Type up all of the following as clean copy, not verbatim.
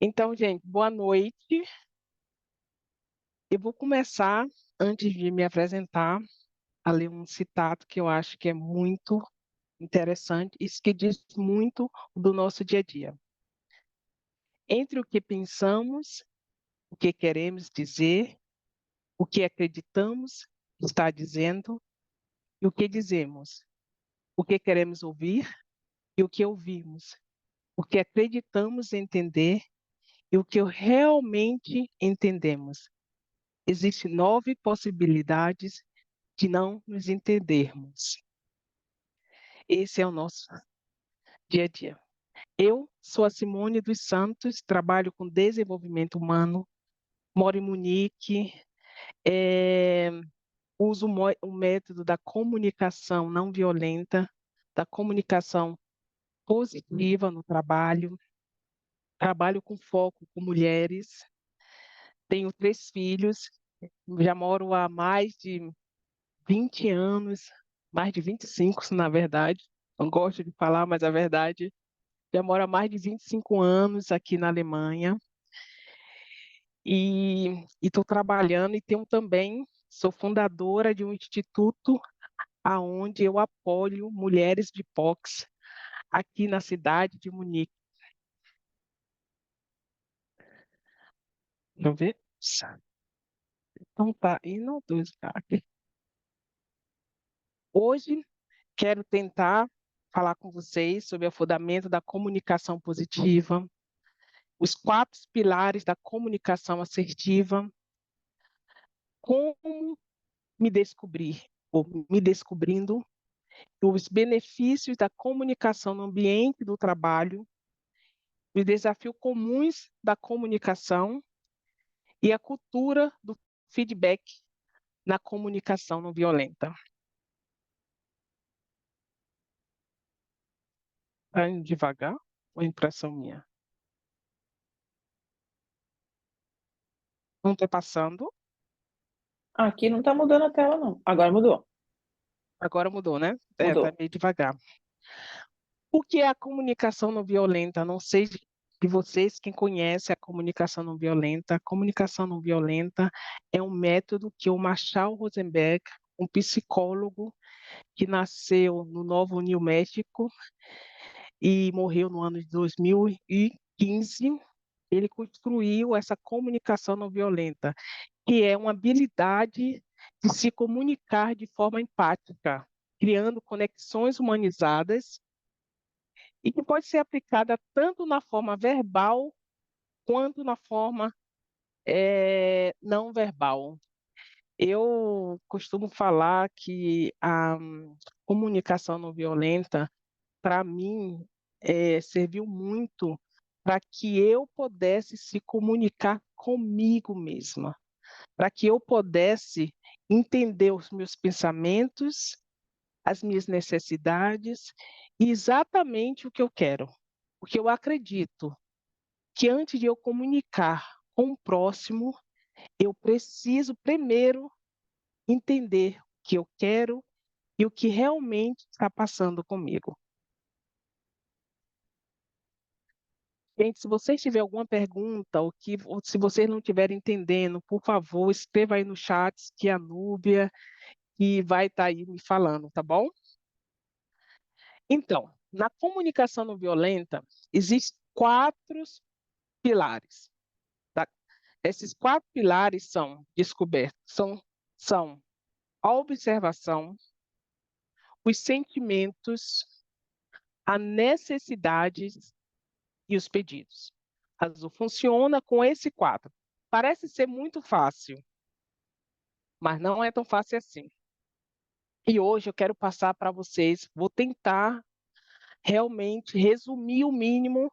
Então, gente, boa noite. Eu vou começar, antes de me apresentar, a ler um citado que eu acho que é muito interessante, isso que diz muito do nosso dia a dia. Entre o que pensamos, o que queremos dizer, o que acreditamos está dizendo e o que dizemos, o que queremos ouvir e o que ouvimos, o que acreditamos entender e o que realmente entendemos. Existem 9 possibilidades de não nos entendermos. Esse é o nosso dia a dia. Eu sou a Simone dos Santos, trabalho com desenvolvimento humano, moro em Munique, eh, uso o método da comunicação não violenta, da comunicação positiva no trabalho, trabalho com foco com mulheres, tenho 3 filhos, já moro há mais de 20 anos, mais de 25, na verdade, não gosto de falar, mas a verdade, já moro há mais de 25 anos aqui na Alemanha e estou trabalhando e tenho também, sou fundadora de um instituto aonde eu apoio mulheres de POCs aqui na cidade de Munique. Deixa eu ver. Então tá, e não dois aqui. Hoje quero tentar falar com vocês sobre o fundamento da comunicação positiva, os 4 pilares da comunicação assertiva, como me descobrir, ou me descobrindo, os benefícios da comunicação no ambiente do trabalho, os desafios comuns da comunicação e a cultura do feedback na comunicação não violenta. Está indo devagar ou é impressão minha? Não está passando? Aqui não tá mudando a tela, não. Agora mudou. Agora mudou, né? Está Mudou. meio devagar. O que é a comunicação não violenta? Não sei de vocês quem conhece a comunicação não violenta. A comunicação não violenta é um método que o Marshall Rosenberg, um psicólogo que nasceu no Novo New México e morreu no ano de 2015, ele construiu essa comunicação não violenta, que é uma habilidade de se comunicar de forma empática, criando conexões humanizadas e que pode ser aplicada tanto na forma verbal quanto na forma não verbal. Eu costumo falar que a comunicação não violenta, para mim, serviu muito para que eu pudesse se comunicar comigo mesma, para que eu pudesse entender os meus pensamentos, as minhas necessidades e exatamente o que eu quero. Porque eu acredito que antes de eu comunicar com o próximo, eu preciso primeiro entender o que eu quero e o que realmente está passando comigo. Gente, se vocês tiverem alguma pergunta ou se vocês não estiverem entendendo, por favor, escreva aí no chat que a Núbia que vai estar aí me falando, tá bom? Então, na comunicação não violenta, existem 4 pilares. Tá? Esses 4 pilares são descobertos, são a observação, os sentimentos, a necessidades e os pedidos. Azul funciona com esse 4. Parece ser muito fácil, mas não é tão fácil assim. E hoje eu quero passar para vocês, vou tentar realmente resumir o mínimo,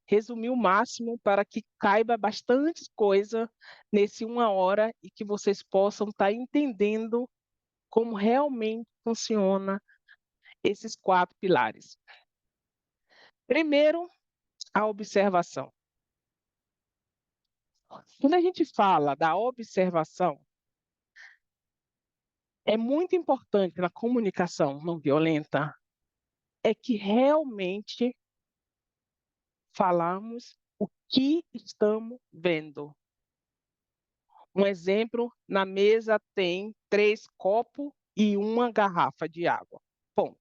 resumir o máximo para que caiba bastante coisa nesse 1 hora e que vocês possam estar entendendo como realmente funciona esses 4 pilares. Primeiro, a observação. Quando a gente fala da observação, é muito importante na comunicação não violenta é que realmente falamos o que estamos vendo. Um exemplo, na mesa tem 3 copos e uma garrafa de água. Bom,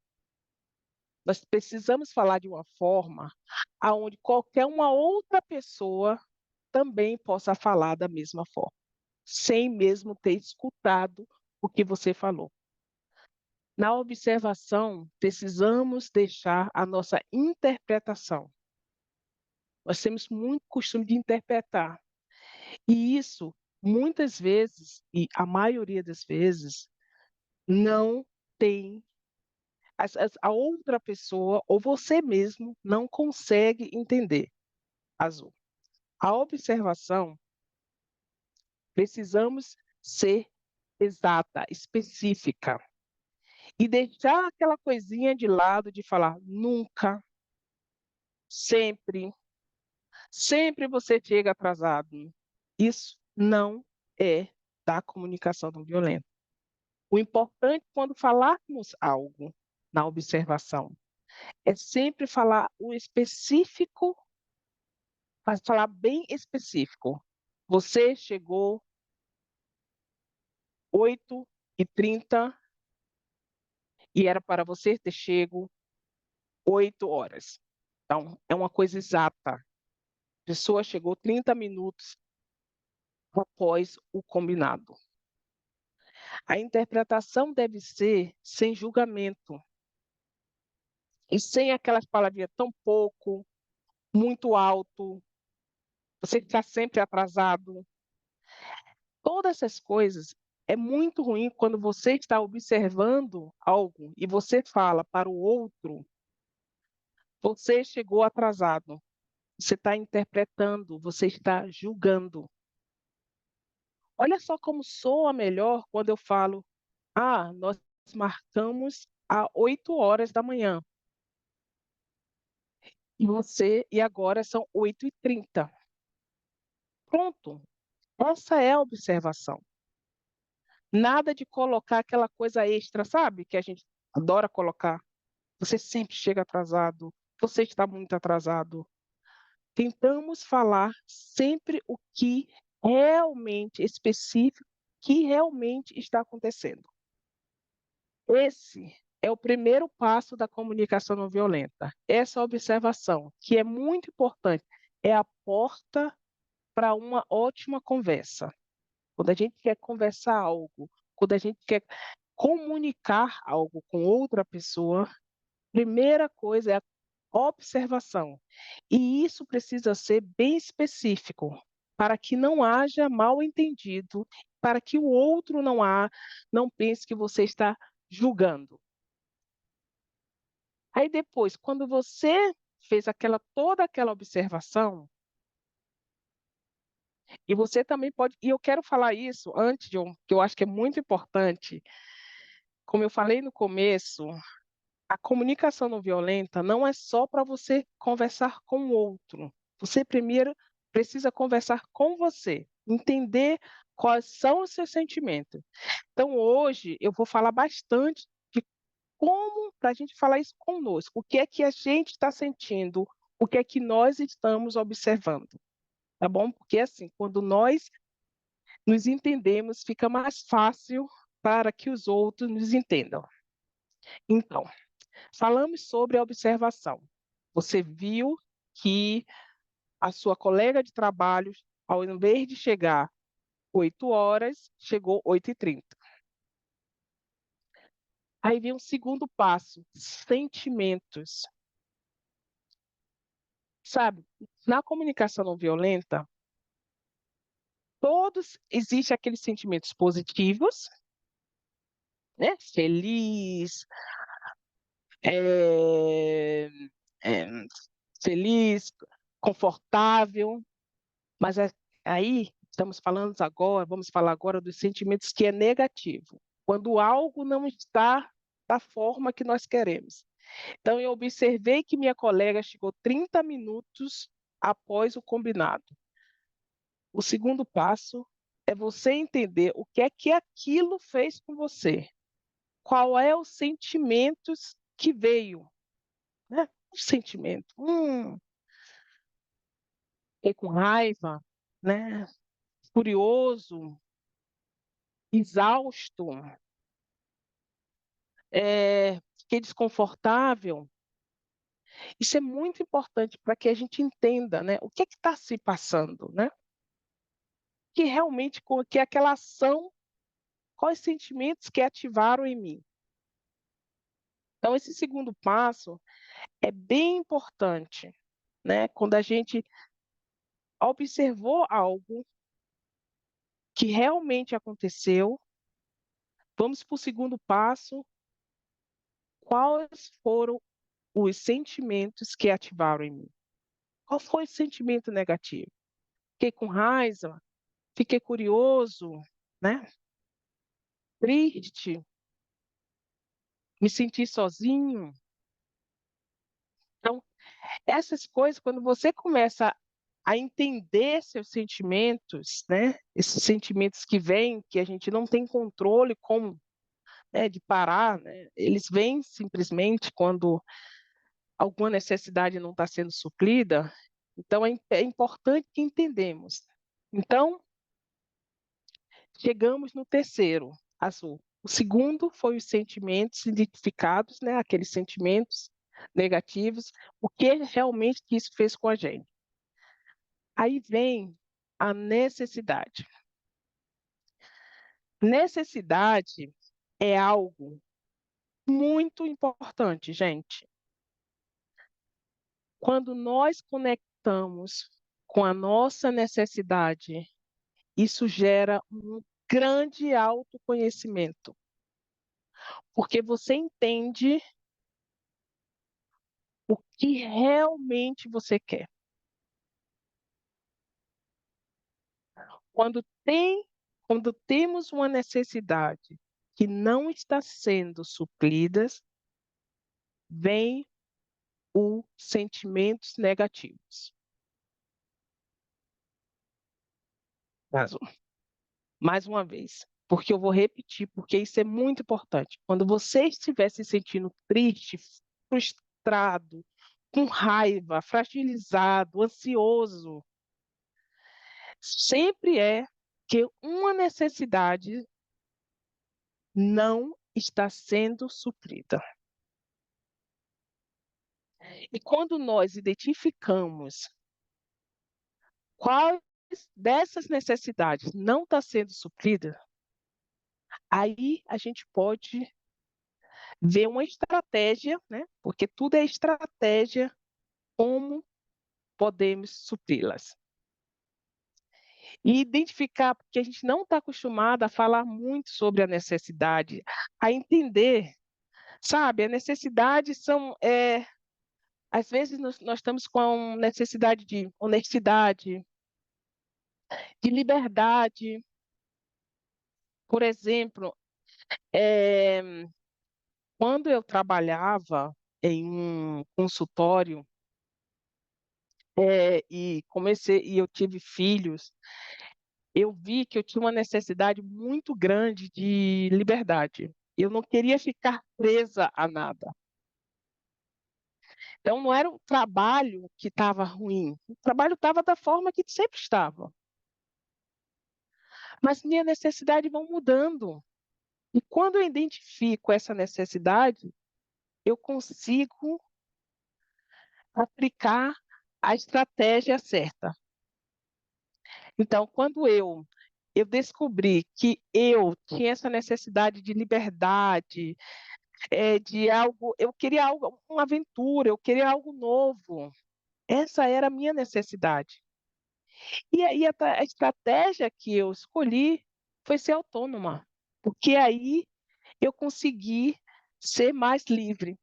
nós precisamos falar de uma forma aonde qualquer uma outra pessoa também possa falar da mesma forma, sem mesmo ter escutado o que você falou. Na observação, precisamos deixar a nossa interpretação. Nós temos muito costume de interpretar. E isso, muitas vezes, e a maioria das vezes, não tem. A outra pessoa, ou você mesmo, não consegue entender. Azul. A observação, precisamos ser exata, específica. E deixar aquela coisinha de lado de falar nunca, sempre, sempre você chega atrasado. Isso não é da comunicação não violenta. O importante quando falarmos algo na observação é sempre falar o específico, mas falar bem específico. Você chegou 8h30 e era para você ter chego 8 horas. Então, é uma coisa exata. A pessoa chegou 30 minutos após o combinado. A interpretação deve ser sem julgamento e sem aquelas palavrinhas tão pouco, muito alto, você está sempre atrasado. Todas essas coisas é muito ruim quando você está observando algo e você fala para o outro, você chegou atrasado. Você está interpretando, você está julgando. Olha só como soa melhor quando eu falo, nós marcamos às 8 horas da manhã. E agora são 8h30. Pronto. Essa é a observação. Nada de colocar aquela coisa extra, sabe? Que a gente adora colocar. Você sempre chega atrasado. Você está muito atrasado. Tentamos falar sempre o que realmente específico, que realmente está acontecendo. Esse é o primeiro passo da comunicação não violenta. Essa observação, que é muito importante, é a porta para uma ótima conversa. Quando a gente quer conversar algo, quando a gente quer comunicar algo com outra pessoa, primeira coisa é a observação. E isso precisa ser bem específico, para que não haja mal-entendido, para que o outro não pense que você está julgando. Aí depois, quando você fez toda aquela observação, e você também pode, e eu quero falar isso antes, John, que eu acho que é muito importante, como eu falei no começo, a comunicação não violenta não é só para você conversar com o outro. Você primeiro precisa conversar com você, entender quais são os seus sentimentos. Então, hoje, eu vou falar bastante de como, para a gente falar isso conosco, o que é que a gente está sentindo, o que é que nós estamos observando, tá bom? Porque, assim, quando nós nos entendemos, fica mais fácil para que os outros nos entendam. Então, falamos sobre a observação. Você viu que a sua colega de trabalho, ao invés de chegar 8 horas, chegou 8h30. Aí vem um segundo passo, sentimentos. Sabe, na comunicação não violenta, existem aqueles sentimentos positivos, né? Feliz, é, é, feliz, confortável, mas aí vamos falar agora dos sentimentos que é negativo, quando algo não está da forma que nós queremos. Então, eu observei que minha colega chegou 30 minutos após o combinado. O segundo passo é você entender o que é que aquilo fez com você. Qual é os sentimentos que veio, né? O sentimento. fiquei com raiva, né? Furioso, exausto, fiquei desconfortável. Isso é muito importante para que a gente entenda, né? O que é que está se passando, né? Que realmente, que é aquela ação, quais sentimentos que ativaram em mim. Então, esse segundo passo é bem importante, né? Quando a gente observou algo que realmente aconteceu, vamos para o segundo passo. Quais foram os sentimentos que ativaram em mim? Qual foi o sentimento negativo? Fiquei com raiva, fiquei curioso, né? Triste, me senti sozinho. Então, essas coisas, quando você começa a entender seus sentimentos, né? Esses sentimentos que vêm, que a gente não tem controle como, né, de parar, né? Eles vêm simplesmente quando alguma necessidade não está sendo suprida. Então, é importante que entendemos. Então, chegamos no terceiro azul. O segundo foi os sentimentos identificados, né? Aqueles sentimentos negativos, o que realmente que isso fez com a gente. Aí vem a necessidade. Necessidade é algo muito importante, gente. Quando nós conectamos com a nossa necessidade, isso gera um grande autoconhecimento, porque você entende o que realmente você quer. Quando tem, quando temos uma necessidade que não está sendo suprida, vem os sentimentos negativos. Mais uma vez, porque eu vou repetir, porque isso é muito importante. Quando você estiver se sentindo triste, frustrado, com raiva, fragilizado, ansioso, sempre é que uma necessidade não está sendo suprida. E quando nós identificamos quais dessas necessidades não está sendo suprida, aí a gente pode ver uma estratégia, né? Porque tudo é estratégia, como podemos supri-las. E identificar, porque a gente não está acostumado a falar muito sobre a necessidade, a entender, sabe? A necessidade são, às vezes nós estamos com necessidade de honestidade, de liberdade. Por exemplo, quando eu trabalhava em um consultório, e eu tive filhos, eu vi que eu tinha uma necessidade muito grande de liberdade. Eu não queria ficar presa a nada. Então, não era o trabalho que estava ruim, o trabalho estava da forma que sempre estava. Mas minha necessidade vão mudando. E quando eu identifico essa necessidade, eu consigo aplicar a estratégia certa. Então, quando eu descobri que eu tinha essa necessidade de liberdade, de algo, eu queria algo, uma aventura, eu queria algo novo. Essa era a minha necessidade. E aí a estratégia que eu escolhi foi ser autônoma, porque aí eu consegui ser mais livre.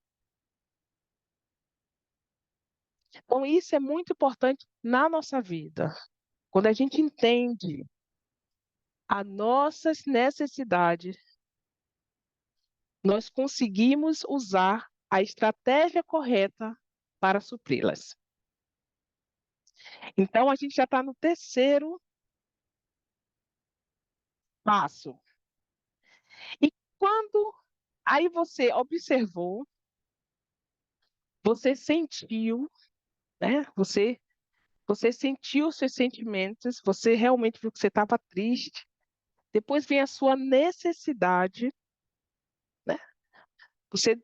Então, isso é muito importante na nossa vida. Quando a gente entende as nossas necessidades, nós conseguimos usar a estratégia correta para supri-las. Então, a gente já está no terceiro passo. E quando aí você observou, você sentiu, né? Você Você sentiu os seus sentimentos, você realmente viu que você estava triste. Depois vem a sua necessidade, né? Você,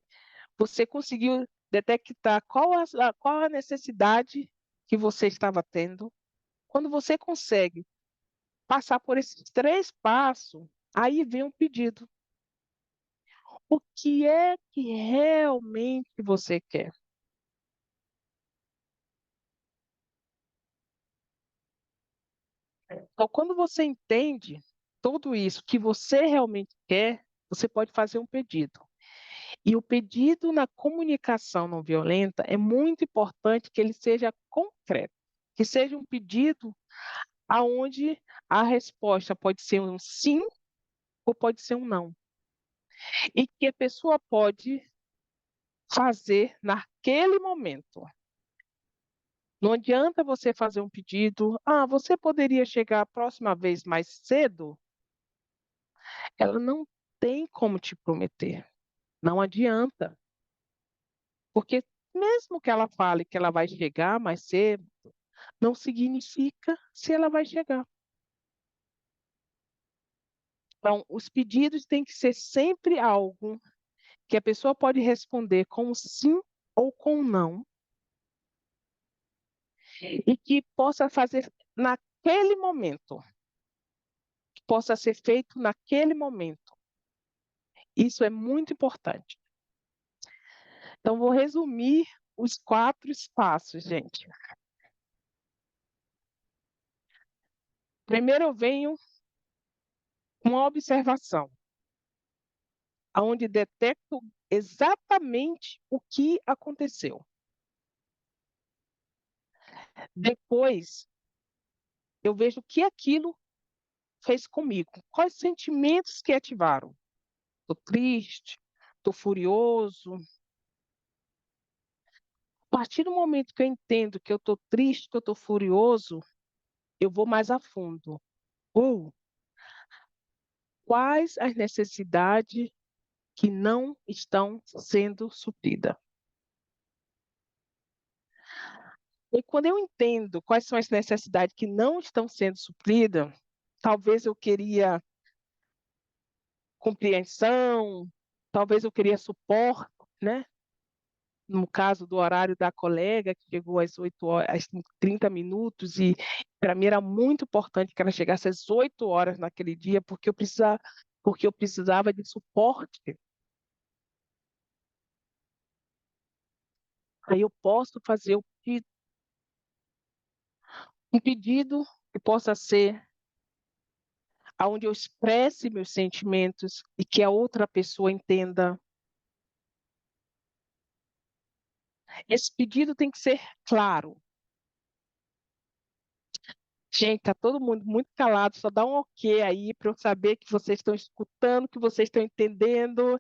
você conseguiu detectar qual a necessidade que você estava tendo. Quando você consegue passar por esses 3 passos, aí vem um pedido. O que é que realmente você quer? Então, quando você entende tudo isso que você realmente quer, você pode fazer um pedido. E o pedido na comunicação não violenta é muito importante que ele seja concreto, que seja um pedido aonde a resposta pode ser um sim ou pode ser um não. E que a pessoa pode fazer naquele momento. Não adianta você fazer um pedido, você poderia chegar a próxima vez mais cedo? Ela não tem como te prometer. Não adianta. Porque mesmo que ela fale que ela vai chegar mais cedo, não significa se ela vai chegar. Então, os pedidos têm que ser sempre algo que a pessoa pode responder com sim ou com não, e que possa fazer naquele momento, que possa ser feito naquele momento. Isso é muito importante. Então, vou resumir os 4 passos, gente. Primeiro, eu venho com uma observação, onde detecto exatamente o que aconteceu. Depois, eu vejo o que aquilo fez comigo, quais sentimentos que ativaram. Estou triste, estou furioso. A partir do momento que eu entendo que eu estou triste, que eu estou furioso, eu vou mais a fundo. Ou quais as necessidades que não estão sendo supridas? E quando eu entendo quais são as necessidades que não estão sendo supridas, talvez eu queria compreensão, talvez eu queria suporte, né? No caso do horário da colega, que chegou às 8 horas, às 30 minutos, e para mim era muito importante que ela chegasse às 8 horas naquele dia, porque eu precisava de suporte. Aí eu posso fazer um pedido que possa ser onde eu expresse meus sentimentos e que a outra pessoa entenda. Esse pedido tem que ser claro. Gente, tá todo mundo muito calado, só dá um ok aí para eu saber que vocês estão escutando, que vocês estão entendendo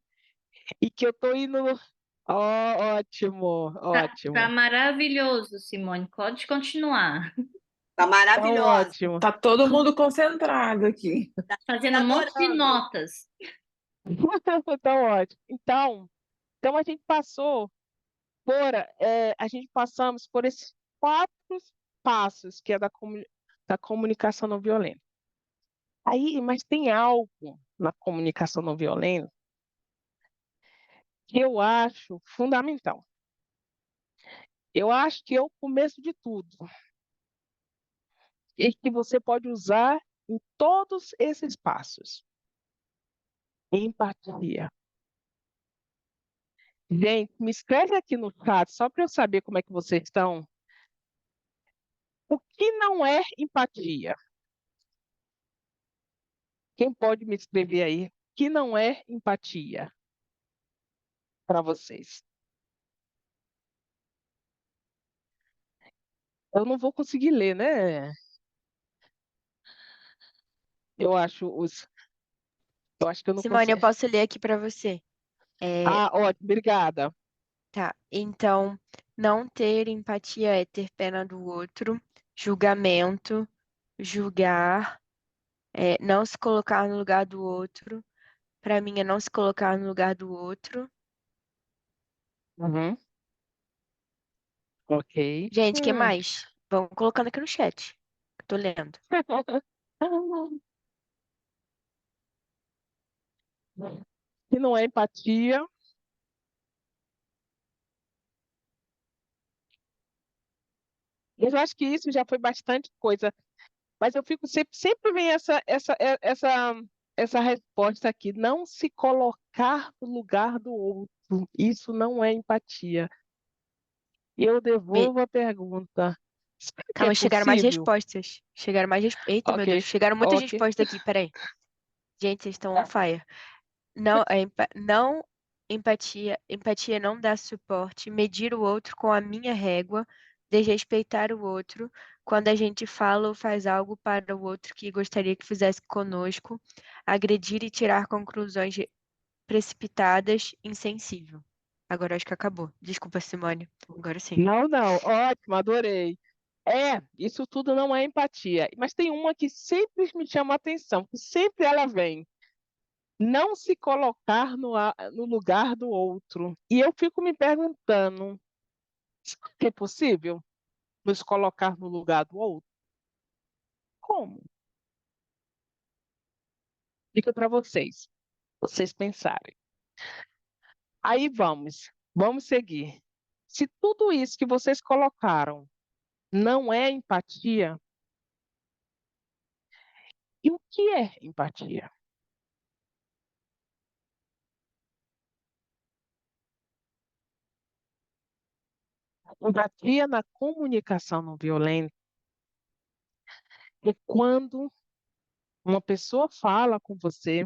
e que eu estou indo. Ótimo, Tá ótimo. maravilhoso, Simone. Pode continuar. Tá Tá maravilhosa. ótimo. Tá todo mundo concentrado aqui. Fazendo um monte de Adorando. notas. Tá ótimo. Então a gente passamos por esses 4 passos que é da comunicação não violenta. Aí, mas tem algo na comunicação não violenta que eu acho fundamental. Eu acho que é o começo de tudo e que você pode usar em todos esses passos. Empatia. Gente, me escreve aqui no chat só para eu saber como é que vocês estão. O que não é empatia? Quem pode me escrever aí? O que não é empatia para vocês? Eu não vou conseguir ler, né? Eu acho que eu não Simone, eu consigo. posso ler aqui para você. Ótimo, obrigada. Tá. Então, não ter empatia é ter pena do outro, julgamento, julgar, não se colocar no lugar do outro. Para mim, é não se colocar no lugar do outro. Uhum, ok. Gente, que mais? Vão colocando aqui no chat, que eu tô lendo. Se não é empatia, eu acho que isso já foi bastante coisa, mas eu fico sempre vem essa resposta aqui, não se colocar no lugar do outro. Isso não é empatia. Eu Me- devolvo a pergunta. Será que é Calma, chegaram mais possível? respostas. Eita, meu Ok, Deus, chegaram muitas ok. respostas aqui, peraí. Gente, vocês estão on fire. Não, não empatia não dá suporte, medir o outro com a minha régua, desrespeitar o outro, quando a gente fala ou faz algo para o outro que gostaria que fizesse conosco, agredir e tirar conclusões precipitadas, insensível. Agora acho que acabou. Desculpa, Simone. Agora sim. Não, não, ótimo, adorei. Isso tudo não é empatia. Mas tem uma que sempre me chama a atenção, que sempre ela vem. Não se colocar no lugar do outro. E eu fico me perguntando, será que é possível nos colocar no lugar do outro? Como? Fica para vocês pensarem. Aí vamos seguir. Se tudo isso que vocês colocaram não é empatia, e o que é empatia? Empatia na comunicação não violenta é quando uma pessoa fala com você,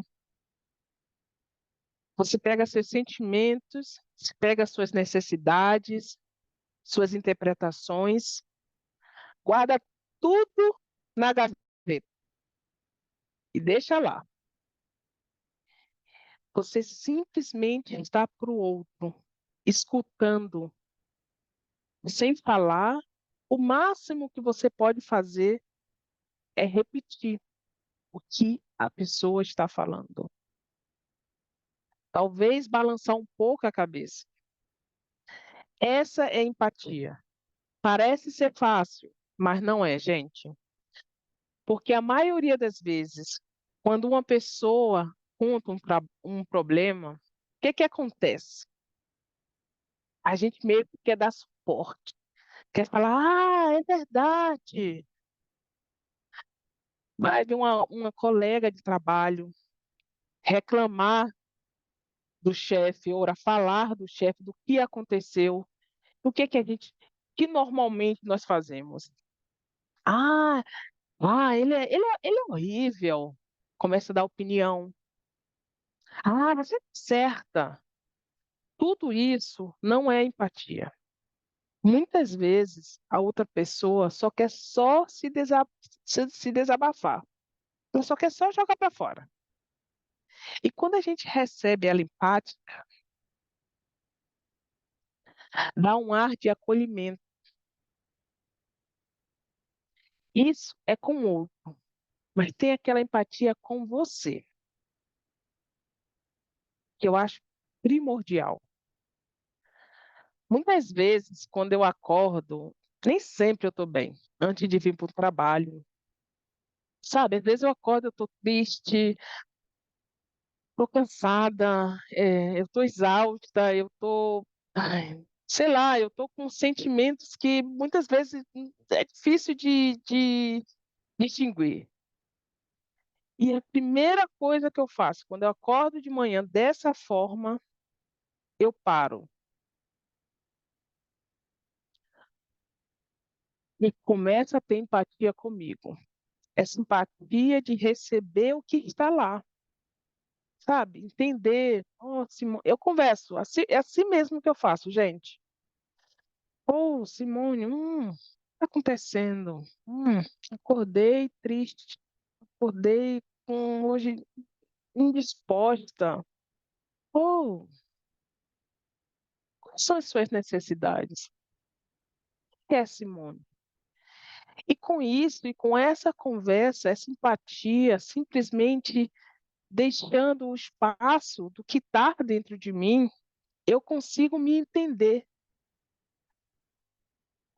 você pega seus sentimentos, você pega suas necessidades, suas interpretações, guarda tudo na gaveta e deixa lá. Você simplesmente está para o outro, escutando, sem falar. O máximo que você pode fazer é repetir o que a pessoa está falando. Talvez balançar um pouco a cabeça. Essa é empatia. Parece ser fácil, mas não é, gente. Porque a maioria das vezes, quando uma pessoa conta um problema, o que que acontece? A gente meio que quer dar suporte, quer falar, é verdade. Vai vir uma colega de trabalho reclamar do chefe, ou falar do chefe do que aconteceu. O que que que normalmente nós fazemos? Ah, ele é horrível. Começa a dar opinião. Ah, você está certa. Tudo isso não é empatia. Muitas vezes a outra pessoa só quer se desabafar. Ela só quer só jogar para fora. E quando a gente recebe ela empática, dá um ar de acolhimento. Isso é com o outro, mas tem aquela empatia com você, que eu acho primordial. Muitas vezes, quando eu acordo, nem sempre eu estou bem, antes de vir para o trabalho. Sabe, às vezes eu acordo, eu estou triste, estou cansada, eu estou exausta, eu estou, sei lá, eu estou com sentimentos que muitas vezes é difícil de distinguir. E a primeira coisa que eu faço, quando eu acordo de manhã dessa forma, eu paro e começo a ter empatia comigo. Essa empatia de receber o que está lá, sabe? Entender. Oh, eu converso, é assim mesmo que eu faço, gente. Oh, Simone, o que está acontecendo? Acordei triste, acordei hoje indisposta. Oh, quais são as suas necessidades? O que é, Simone? E com isso, e com essa conversa, essa empatia, simplesmente deixando o espaço do que está dentro de mim, eu consigo me entender.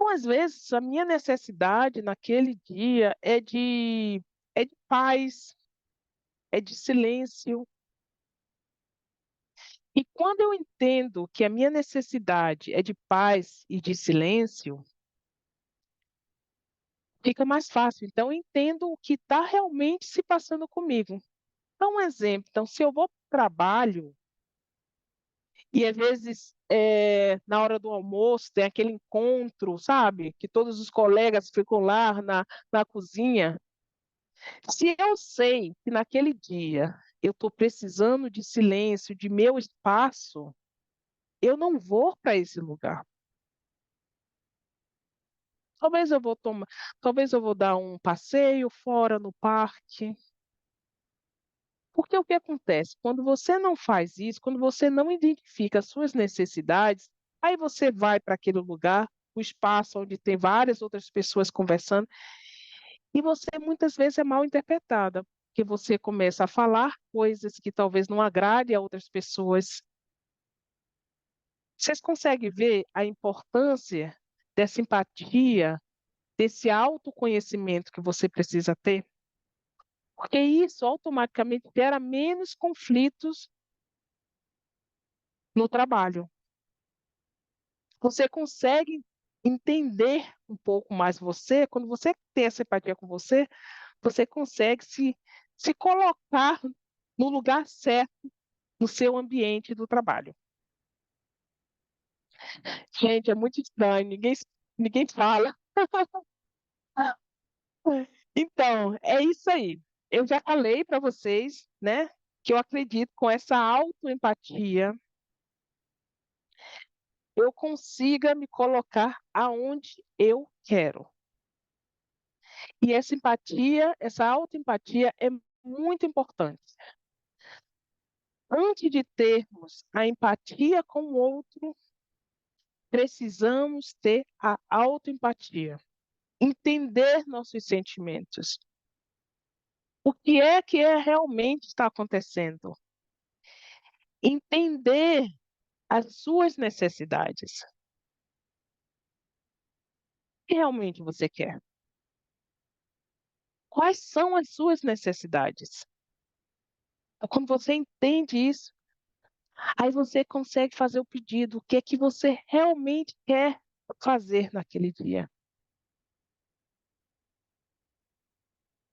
Então, às vezes, a minha necessidade naquele dia é de paz, é de silêncio. E quando eu entendo que a minha necessidade é de paz e de silêncio, fica mais fácil. Então, eu entendo o que está realmente se passando comigo. Então, um exemplo. Então, se eu vou para o trabalho e às vezes na hora do almoço tem aquele encontro, sabe? Que todos os colegas ficam lá na cozinha. Se eu sei que naquele dia eu estou precisando de silêncio, de meu espaço, eu não vou para esse lugar. Talvez eu vou tomar, talvez eu vou dar um passeio fora no parque. Porque o que acontece? Quando você não faz isso, quando você não identifica as suas necessidades, aí você vai para aquele lugar, o espaço onde tem várias outras pessoas conversando, e você muitas vezes é mal interpretada, porque você começa a falar coisas que talvez não agrade a outras pessoas. Vocês conseguem ver a importância dessa empatia, desse autoconhecimento que você precisa ter? Porque isso automaticamente gera menos conflitos no trabalho. Você consegue entender um pouco mais você, quando você tem essa empatia com você, você consegue se colocar no lugar certo no seu ambiente do trabalho. Gente, é muito estranho, ninguém fala. Então, é isso aí. Eu já falei para vocês, né, que eu acredito com essa autoempatia eu consiga me colocar aonde eu quero. E essa empatia, essa autoempatia é muito importante. Antes de termos a empatia com o outro, precisamos ter a autoempatia, entender nossos sentimentos. O que é realmente está acontecendo? Entender as suas necessidades. O que realmente você quer? Quais são as suas necessidades? Quando você entende isso, aí você consegue fazer o pedido, o que é que você realmente quer fazer naquele dia.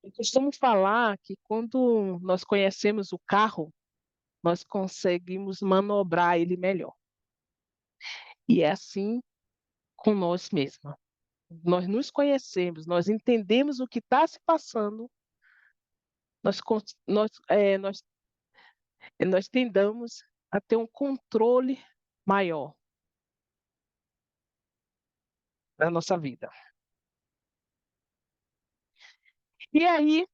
Eu costumo falar que quando nós conhecemos o carro, nós conseguimos manobrar ele melhor. E é assim com nós mesmos. Nós nos conhecemos, nós entendemos o que está se passando, nós tendamos a ter um controle maior da nossa vida. E aí,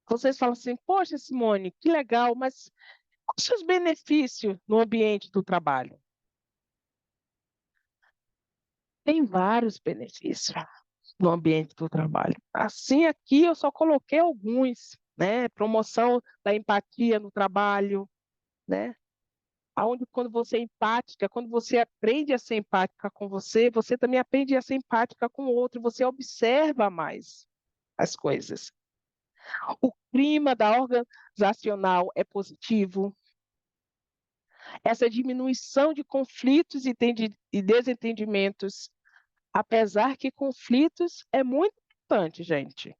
vocês falam assim, poxa, Simone, que legal, mas quais são os benefícios no ambiente do trabalho? Tem vários benefícios no ambiente do trabalho. Assim, aqui eu só coloquei alguns, né? Promoção da empatia no trabalho, né? Aonde quando você é empática, quando você aprende a ser empática com você, você também aprende a ser empática com o outro, você observa mais as coisas. O clima da organizacional é positivo. Essa diminuição de conflitos e desentendimentos, apesar que conflitos é muito importante, gente.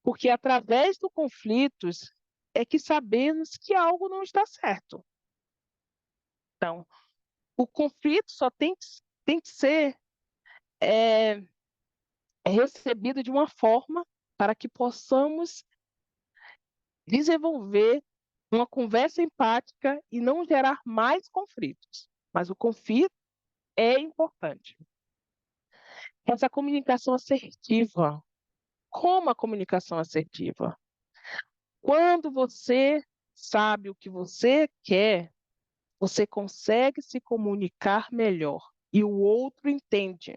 Porque através do conflitos é que sabemos que algo não está certo. Então, o conflito só tem que ser é, recebido de uma forma para que possamos desenvolver uma conversa empática e não gerar mais conflitos. Mas o conflito é importante. Essa comunicação assertiva. Como a comunicação assertiva? Quando você sabe o que você quer, você consegue se comunicar melhor e o outro entende.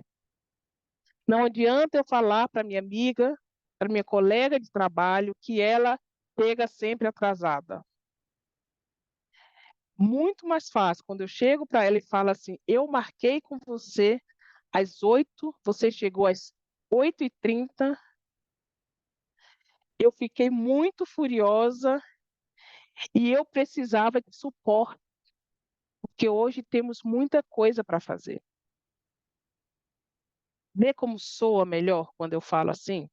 Não adianta eu falar para minha amiga, para minha colega de trabalho, que ela chega sempre atrasada. Muito mais fácil quando eu chego para ela e falo assim: eu marquei com você às 8, você chegou às 8h30. Eu fiquei muito furiosa e eu precisava de suporte, porque hoje temos muita coisa para fazer. Vê como soa melhor quando eu falo assim,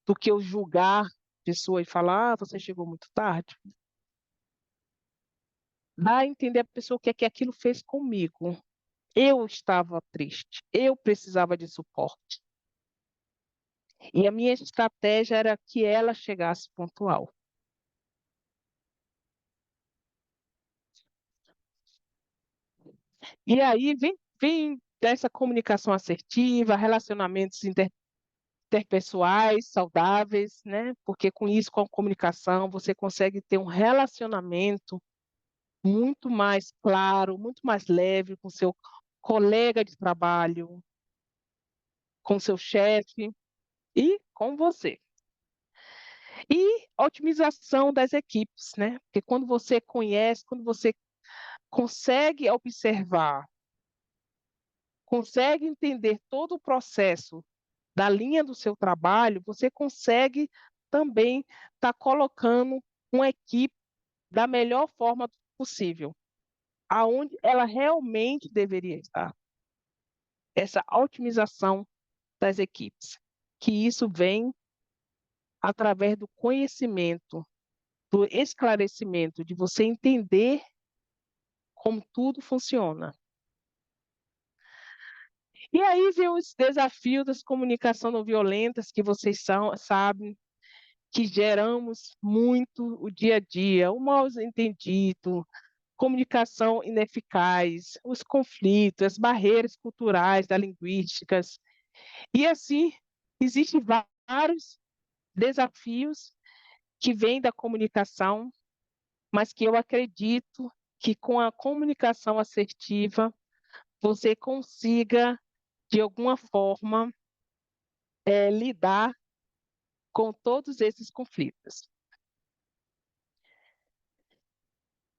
do que eu julgar a pessoa e falar, você chegou muito tarde. Dá a entender a pessoa o que é que aquilo fez comigo. Eu estava triste, eu precisava de suporte. E a minha estratégia era que ela chegasse pontual. E aí vem dessa comunicação assertiva, relacionamentos interpessoais saudáveis, né? Porque com isso, com a comunicação, você consegue ter um relacionamento muito mais claro, muito mais leve com seu colega de trabalho, com seu chefe e com você. E otimização das equipes, né? Porque quando você conhece, quando você consegue observar, consegue entender todo o processo da linha do seu trabalho, você consegue também estar colocando uma equipe da melhor forma possível, aonde ela realmente deveria estar. Essa otimização das equipes, que isso vem através do conhecimento, do esclarecimento, de você entender como tudo funciona. E aí vem os desafios das comunicação não violentas, que vocês sabem, que geramos muito o dia a dia, o mal-entendido, comunicação ineficaz, os conflitos, as barreiras culturais, da linguísticas. E assim, existem vários desafios que vêm da comunicação, mas que eu acredito que com a comunicação assertiva você consiga, de alguma forma, lidar com todos esses conflitos.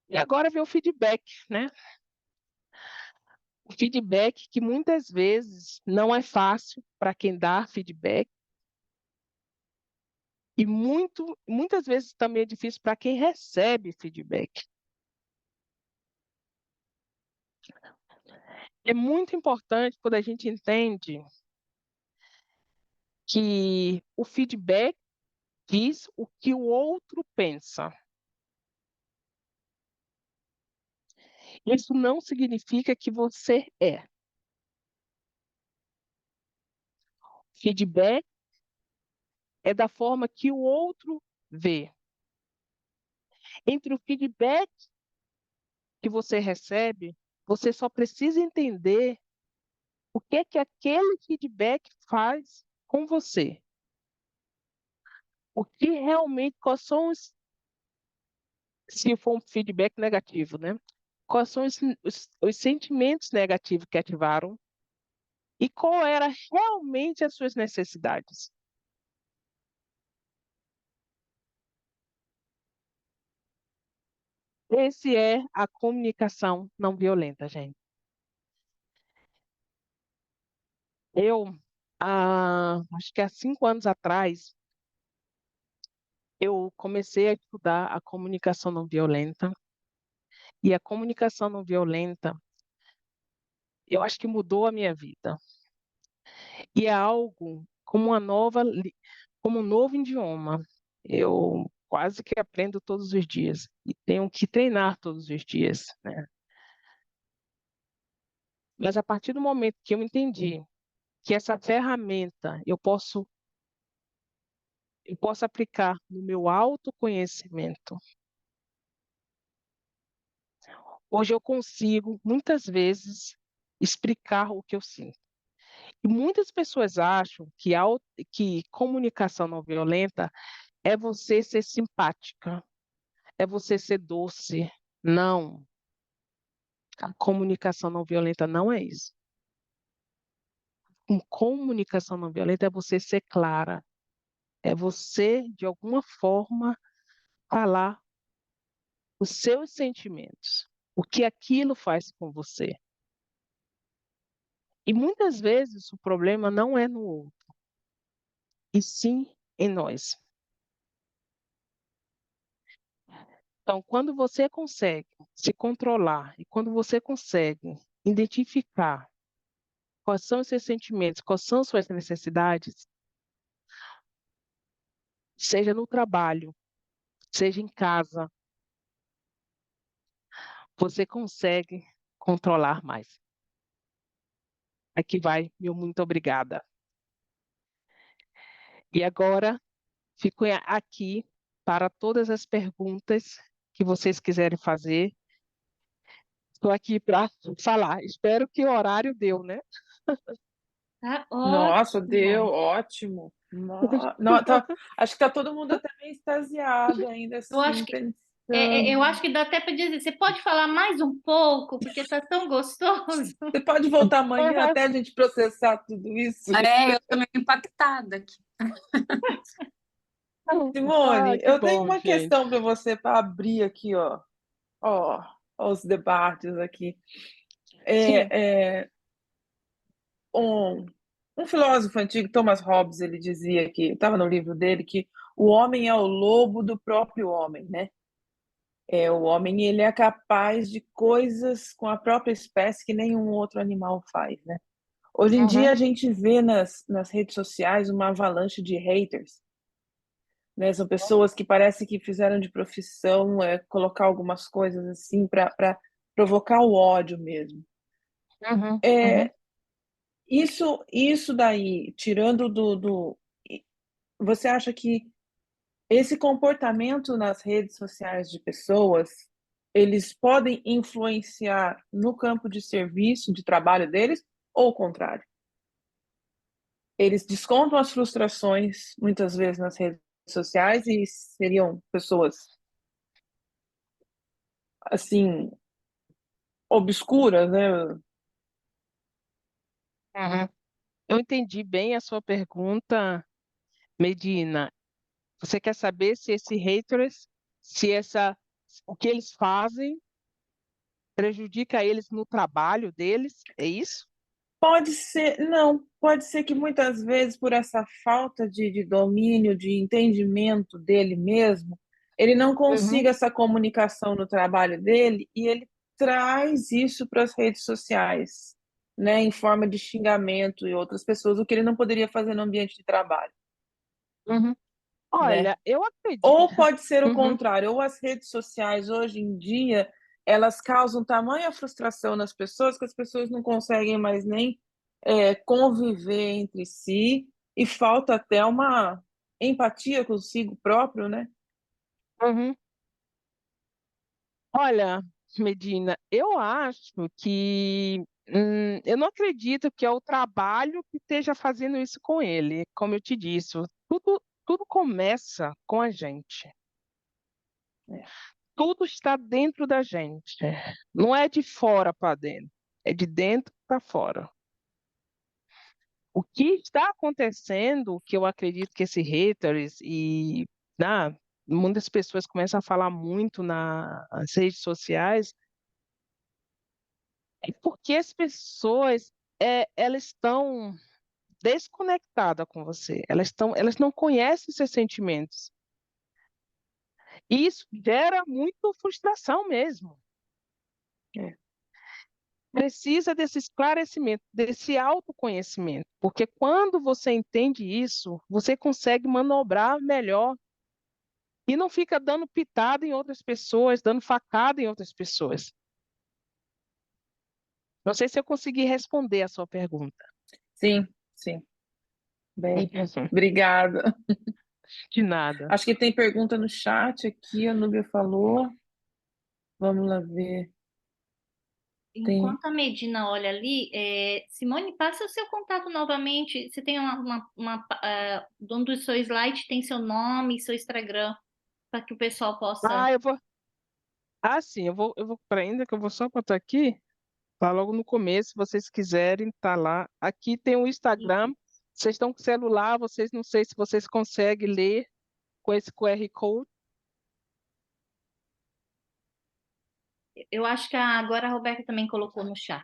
E agora vem o feedback, né? O feedback que muitas vezes não é fácil para quem dá feedback e muitas vezes também é difícil para quem recebe feedback. É muito importante quando a gente entende que o feedback diz o que o outro pensa. Isso não significa que você é. Feedback é da forma que o outro vê. Entre o feedback que você recebe, você só precisa entender o que é que aquele feedback faz com você. O que realmente, quais são se for um feedback negativo, né? Quais são os sentimentos negativos que ativaram e qual era realmente as suas necessidades. Esse é a comunicação não violenta, gente. Eu, acho que há 5 anos atrás, eu comecei a estudar a comunicação não violenta. E a comunicação não violenta, eu acho que mudou a minha vida. E é algo como como um novo idioma. Eu quase que aprendo todos os dias e tenho que treinar todos os dias, né? Mas a partir do momento que eu entendi que essa ferramenta eu posso aplicar no meu autoconhecimento, hoje eu consigo muitas vezes explicar o que eu sinto. E muitas pessoas acham que comunicação não violenta é você ser simpática, é você ser doce. Não, a comunicação não violenta não é isso. Comunicação não violenta é você ser clara, é você, de alguma forma, falar os seus sentimentos, o que aquilo faz com você. E muitas vezes o problema não é no outro, e sim em nós. Então, quando você consegue se controlar e quando você consegue identificar quais são os seus sentimentos, quais são as suas necessidades, seja no trabalho, seja em casa, você consegue controlar mais. Aqui vai, meu muito obrigada. E agora, fico aqui para todas as perguntas que vocês quiserem fazer. Estou aqui para falar. Espero que o horário deu, né? Tá Nossa, deu, ótimo. ótimo. Acho que tá todo mundo até meio extasiado ainda Eu acho assim, que eu pensando. acho que dá até para dizer, você pode falar mais um pouco, porque tá tão gostoso. Você pode voltar amanhã até a gente processar tudo isso? É, eu tô meio impactada aqui. Simone, Ai, que eu tenho bom, uma gente. questão para você para abrir aqui, ó, os debates aqui. Sim. É, é, um, um filósofo antigo, Thomas Hobbes, ele dizia que, estava no livro dele, que o homem é o lobo do próprio homem, né? O homem, ele é capaz de coisas com a própria espécie que nenhum outro animal faz, né? Hoje em dia Uhum, a gente vê nas redes sociais uma avalanche de haters, né? São pessoas que parece que fizeram de profissão colocar algumas coisas assim para provocar o ódio mesmo. uhum, uhum. É, isso daí, tirando você acha que esse comportamento nas redes sociais de pessoas, eles podem influenciar no campo de serviço, de trabalho deles, ou o contrário? Eles descontam as frustrações, muitas vezes, nas redes sociais e seriam pessoas, assim, obscuras, né? Uhum. Eu entendi bem a sua pergunta, Medina. Você quer saber se esses haters, se o que eles fazem prejudica eles no trabalho deles? É isso? Pode ser, não, pode ser que muitas vezes, por essa falta de domínio, de entendimento dele mesmo, ele não Uhum, consiga essa comunicação no trabalho dele e ele traz isso para as redes sociais, né, em forma de xingamento e outras pessoas, o que ele não poderia fazer no ambiente de trabalho, uhum. né? Olha, eu acredito. Ou pode ser o Uhum, contrário, ou as redes sociais hoje em dia, elas causam tamanha frustração nas pessoas que as pessoas não conseguem mais nem conviver entre si e falta até uma empatia consigo próprio, né? uhum. Olha, Medina, eu acho que eu não acredito que é o trabalho que esteja fazendo isso com ele. Como eu te disse, tudo começa com a gente. É, Tudo está dentro da gente. Não é de fora para dentro, é de dentro para fora. O que está acontecendo, que eu acredito que esses haters muitas pessoas começam a falar muito nas redes sociais, é porque as pessoas elas estão desconectadas com você. Elas não conhecem seus sentimentos. E isso gera muita frustração mesmo. é. Precisa desse esclarecimento, desse autoconhecimento, porque quando você entende isso, você consegue manobrar melhor e não fica dando pitada em outras pessoas, dando facada em outras pessoas. Não sei se eu consegui responder a sua pergunta. Sim, sim. Bem, obrigada. De nada. Acho que tem pergunta no chat aqui, a Núbia falou. Vamos lá ver. Tem. Enquanto a Medina olha ali, Simone, passa o seu contato novamente. Você tem um do seu slide tem seu nome, seu Instagram, para que o pessoal possa. Ah, eu vou. Ah, sim, eu vou para ainda que eu vou só botar aqui. Tá logo no começo, se vocês quiserem, tá lá. Aqui tem o Instagram. Vocês estão com celular, vocês não sei se vocês conseguem ler com esse QR Code. Eu acho que agora a Roberta também colocou no chat.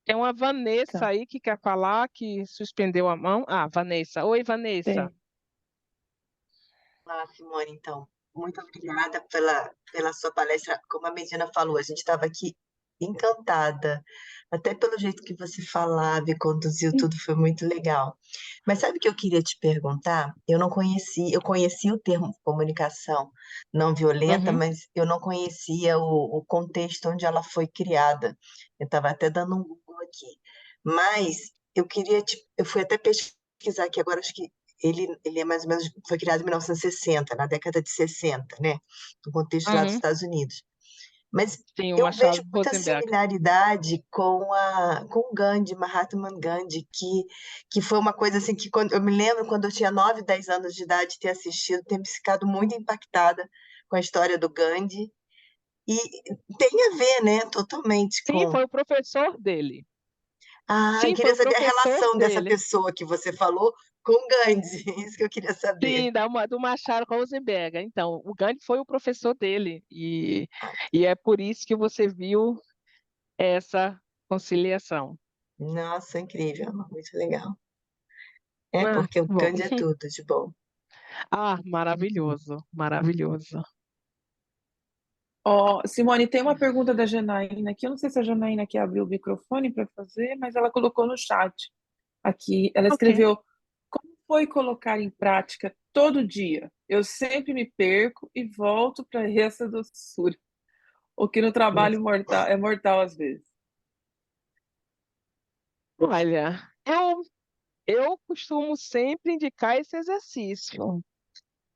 Tem uma Vanessa Tá. aí que quer falar, que suspendeu a mão. Ah, Vanessa. Oi, Vanessa. Tem. Olá, Simone, então, muito obrigada pela sua palestra. Como a Medina falou, a gente estava aqui encantada, até pelo jeito que você falava e conduziu tudo, foi muito legal. Mas sabe o que eu queria te perguntar? Eu conhecia o termo comunicação não violenta, Uhum. mas eu não conhecia o contexto onde ela foi criada. Eu estava até dando um Google aqui. Mas eu fui até pesquisar aqui agora, acho que ele é mais ou menos, foi criado em 1960, na década de 60, né? No contexto lá dos Uhum. Estados Unidos. Mas Sim, o eu vejo Machado muita Rosenberg. similaridade com o Gandhi, Mahatma Gandhi, que foi uma coisa assim que eu me lembro quando eu tinha 9, 10 anos de idade ter assistido, ter ficado muito impactada com a história do Gandhi. E tem a ver, né, totalmente Sim, com. foi o professor dele. Ah, eu Sim, foi queria o saber a professor relação dessa dele. pessoa que você falou com o Gandhi, isso que eu queria saber. Sim, do Machado Rosenberg. Então, o Gandhi foi o professor dele. E é por isso que você viu essa conciliação. Nossa, incrível, muito legal. É Ah, porque o bom. Gandhi é tudo de bom. Ah, maravilhoso, maravilhoso. Ó, Simone, tem uma pergunta da Janaína aqui. Eu não sei se a Janaína quer abrir o microfone para fazer, mas ela colocou no chat aqui. Ela Ok. escreveu: Como foi colocar em prática todo dia? Eu sempre me perco e volto para essa doçura. O que no trabalho mortal, é mortal às vezes. Olha, eu costumo sempre indicar esse exercício.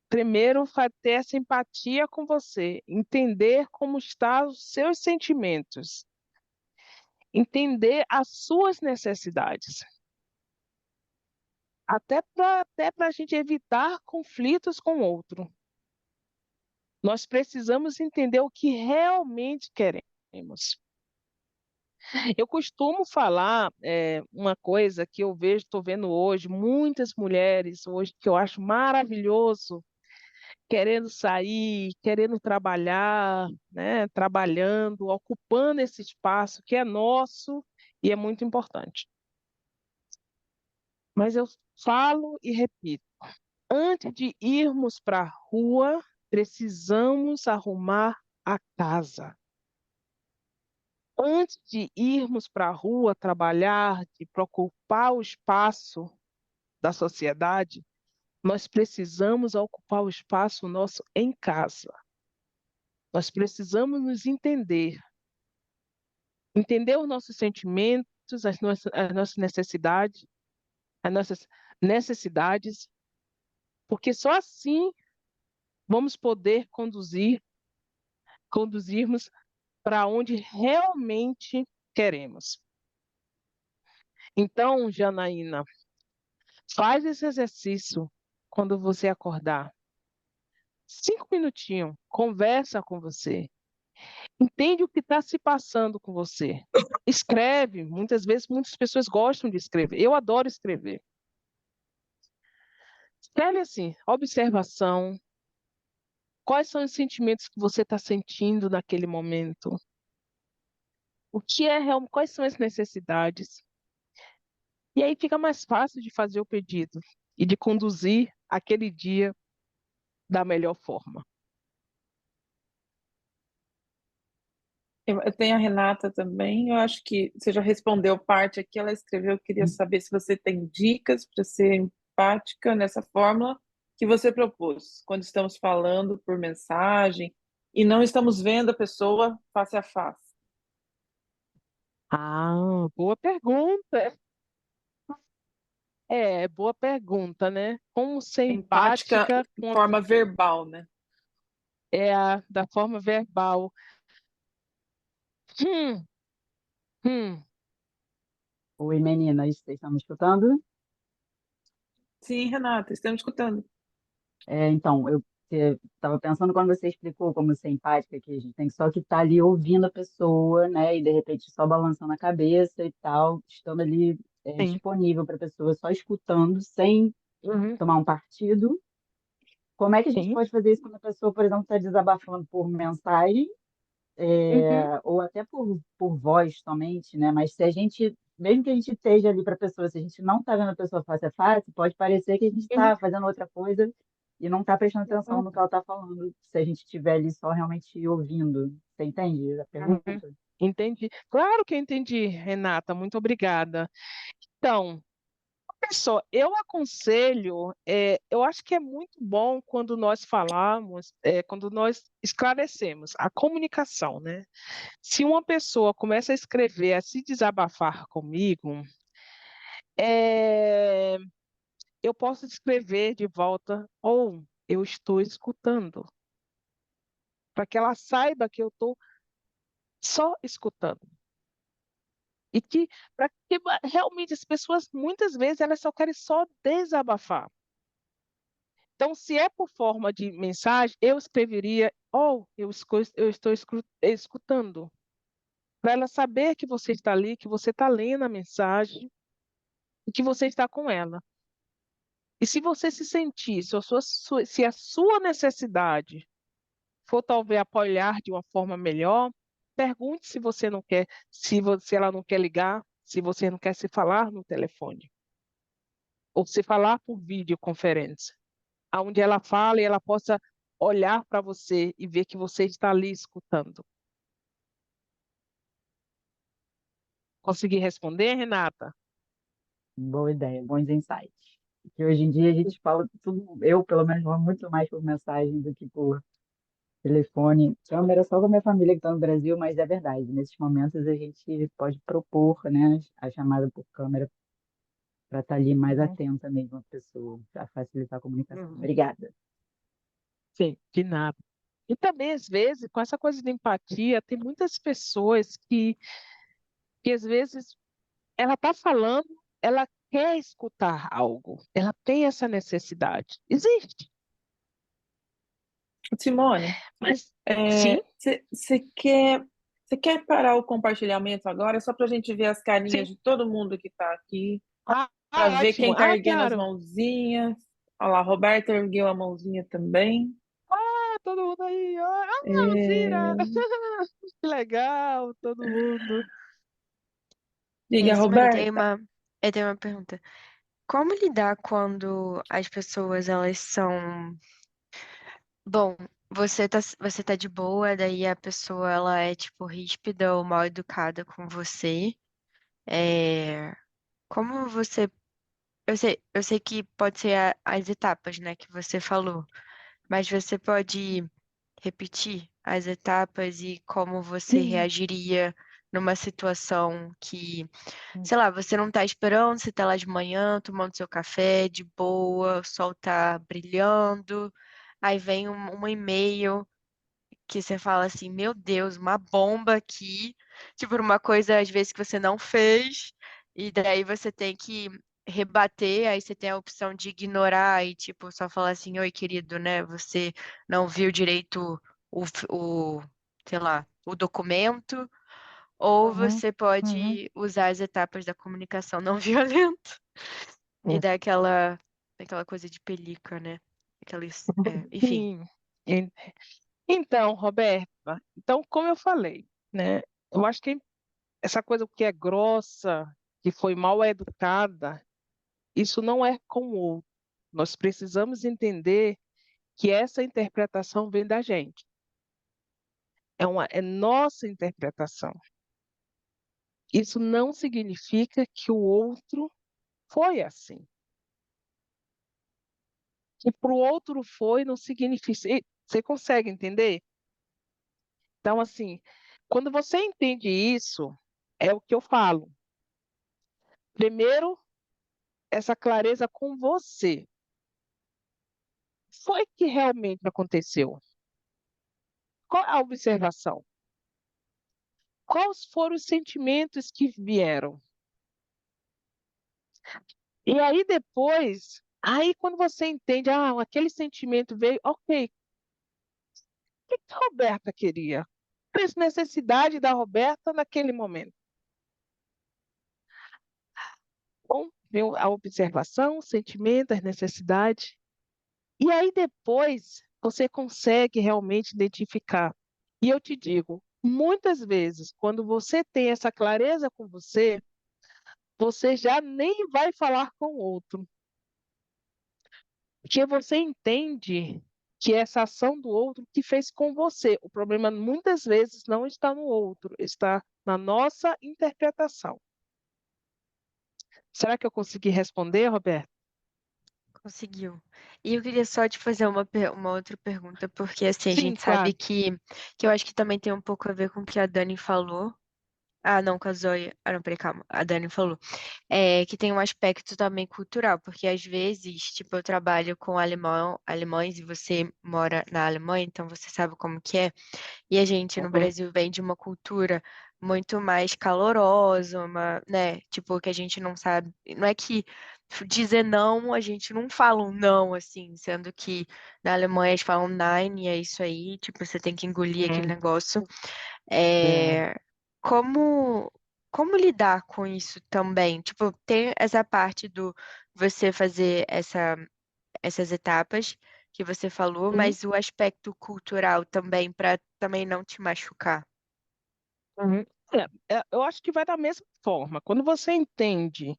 Primeiro, ter essa empatia com você, entender como estão os seus sentimentos, entender as suas necessidades, até para a gente evitar conflitos com o outro. Nós precisamos entender o que realmente queremos. Eu costumo falar uma coisa que eu vejo, estou vendo hoje, muitas mulheres hoje, que eu acho maravilhoso, querendo sair, querendo trabalhar, né? Trabalhando, ocupando esse espaço que é nosso e é muito importante. Mas eu falo e repito, antes de irmos para a rua, precisamos arrumar a casa. Antes de irmos para a rua trabalhar, de ocupar o espaço da sociedade, nós precisamos ocupar o espaço nosso em casa. Nós precisamos nos entender, entender os nossos sentimentos, as nossas necessidades, porque só assim vamos poder conduzirmos para onde realmente queremos. Então, Janaína, faz esse exercício quando você acordar. 5 minutinhos, conversa com você. Entende o que está se passando com você. Escreve. Muitas vezes, muitas pessoas gostam de escrever. Eu adoro escrever. Escreve assim, observação. Quais são os sentimentos que você está sentindo naquele momento? O que é realmente, quais são as necessidades? E aí fica mais fácil de fazer o pedido e de conduzir aquele dia da melhor forma. Eu tenho a Renata também. Eu acho que você já respondeu parte aqui. Ela escreveu: Eu queria saber se você tem dicas para ser empática nessa fórmula que você propôs, quando estamos falando por mensagem e não estamos vendo a pessoa face a face. Ah, boa pergunta. Boa pergunta, né? Como ser Empática empática de forma verbal, né? da forma verbal. Hum, hum. Oi, meninas, vocês estão me escutando? Sim, Renata, estamos escutando. Então, eu estava pensando quando você explicou como ser empática, que a gente tem só que estar ali ouvindo a pessoa, né, e de repente só balançando a cabeça e tal, estando ali Sim. disponível para a pessoa, só escutando, sem Uhum. tomar um partido. Como é que a gente Sim. pode fazer isso quando a pessoa, por exemplo, está desabafando por mensagem? Uhum. ou até por voz somente, né? Mas se a gente, mesmo que a gente esteja ali para a pessoa, se a gente não está vendo a pessoa face a face, pode parecer que a gente Uhum. está fazendo outra coisa e não está prestando atenção Uhum. no que ela está falando, se a gente estiver ali só realmente ouvindo. Você entende a Uhum. pergunta? Entendi. Claro que eu entendi, Renata. Muito obrigada. Então, pessoal, eu aconselho, eu acho que é muito bom quando nós falamos, quando nós esclarecemos a comunicação, né? Se uma pessoa começa a escrever, a se desabafar comigo, é, eu posso escrever de volta, ou eu estou escutando, para que ela saiba que eu estou só escutando. E que, para que realmente as pessoas, muitas vezes, elas só querem só desabafar. Então, se é por forma de mensagem, eu escreveria, ou eu estou escutando, para ela saber que você está ali, que você está lendo a mensagem e que você está com ela. E se você se sentir, se a sua necessidade for talvez apoiar de uma forma melhor, pergunte se você não quer, se ela não quer ligar, se você não quer se falar no telefone, ou se falar por videoconferência, onde ela fala e ela possa olhar para você e ver que você está ali escutando. Consegui responder, Renata? Boa ideia, bons insights. Que hoje em dia a gente fala tudo, eu pelo menos falo muito mais por mensagem do que por telefone. Câmera só com a minha família que está no Brasil, mas é verdade. Nesses momentos a gente pode propor, né, a chamada por câmera para estar ali mais Uhum, atenta mesmo à pessoa, para facilitar a comunicação. uhum. Obrigada. Sim, de nada. E também, às vezes, com essa coisa de empatia, tem muitas pessoas que às vezes, ela está falando, ela quer escutar algo, ela tem essa necessidade. Existe, Simone, mas sim, você quer parar o compartilhamento agora, só para a gente ver as carinhas sim. de todo mundo que está aqui, para ver Ótimo. quem está Ah, erguendo as claro. mãozinhas. Olha lá, a Roberta ergueu a mãozinha também. Todo mundo aí. Alzira! É, Que legal, todo mundo. diga, Simone, Roberta. eu tenho uma pergunta. Como lidar quando as pessoas, elas são... Bom, você tá de boa, daí a pessoa, ela é, tipo, ríspida ou mal educada com você. É... Como você... eu sei que pode ser as etapas, né, que você falou, mas você pode repetir as etapas e como você reagiria numa situação que, sei lá, você não tá esperando, você tá lá de manhã tomando seu café de boa, o sol tá brilhando, aí vem um e-mail que você fala assim, meu Deus, uma bomba aqui, tipo, uma coisa às vezes que você não fez, e daí você tem que rebater, aí você tem a opção de ignorar e, tipo, só falar assim, oi, querido, né? Você não viu direito o, sei lá, o documento, ou Uhum, você uhum. pode usar as etapas da comunicação não violenta e dar aquela coisa de pelica, né? Enfim. Sim. En- Então, Roberta, então, como eu falei, né? Eu acho que essa coisa que é grossa, que foi mal educada, isso não é com o outro. Nós precisamos entender que essa interpretação vem da gente. É nossa interpretação. Isso não significa que o outro foi assim. Que para o outro foi, não significa. Você consegue entender? Então, assim, quando você entende isso, é o que eu falo. Primeiro, essa clareza com você. Foi que realmente aconteceu? Qual a observação? Quais foram os sentimentos que vieram? E aí depois, aí quando você entende, aquele sentimento veio, ok, o que a Roberta queria? Qual a necessidade da Roberta naquele momento? Bom, veio a observação, o sentimento, as necessidades. E aí depois você consegue realmente identificar. E eu te digo, muitas vezes, quando você tem essa clareza com você, você já nem vai falar com o outro, porque você entende que essa ação do outro que fez com você. O problema muitas vezes não está no outro, está na nossa interpretação. Será que eu consegui responder, Roberto? Conseguiu. E eu queria só te fazer uma outra pergunta, porque assim, a Sim, gente sabe claro. que eu acho que também tem um pouco a ver com o que a Dani falou. Ah, não, com a Zoe. Ah, não, peraí, calma. A Dani falou. Que tem um aspecto também cultural, porque às vezes, tipo, eu trabalho com alemães e você mora na Alemanha, então você sabe como que é. E a gente no Uhum. Brasil vem de uma cultura muito mais calorosa, né? Tipo, que a gente não sabe. Não é que dizer não, a gente não fala um não, assim, sendo que na Alemanha eles falam nein, e é isso aí, tipo, você tem que engolir aquele Uhum. negócio. É. É, como, como lidar com isso também? Tipo, tem essa parte do você fazer essas etapas que você falou, Uhum. mas o aspecto cultural também, para também não te machucar. Uhum. Eu acho que vai da mesma forma. Quando você entende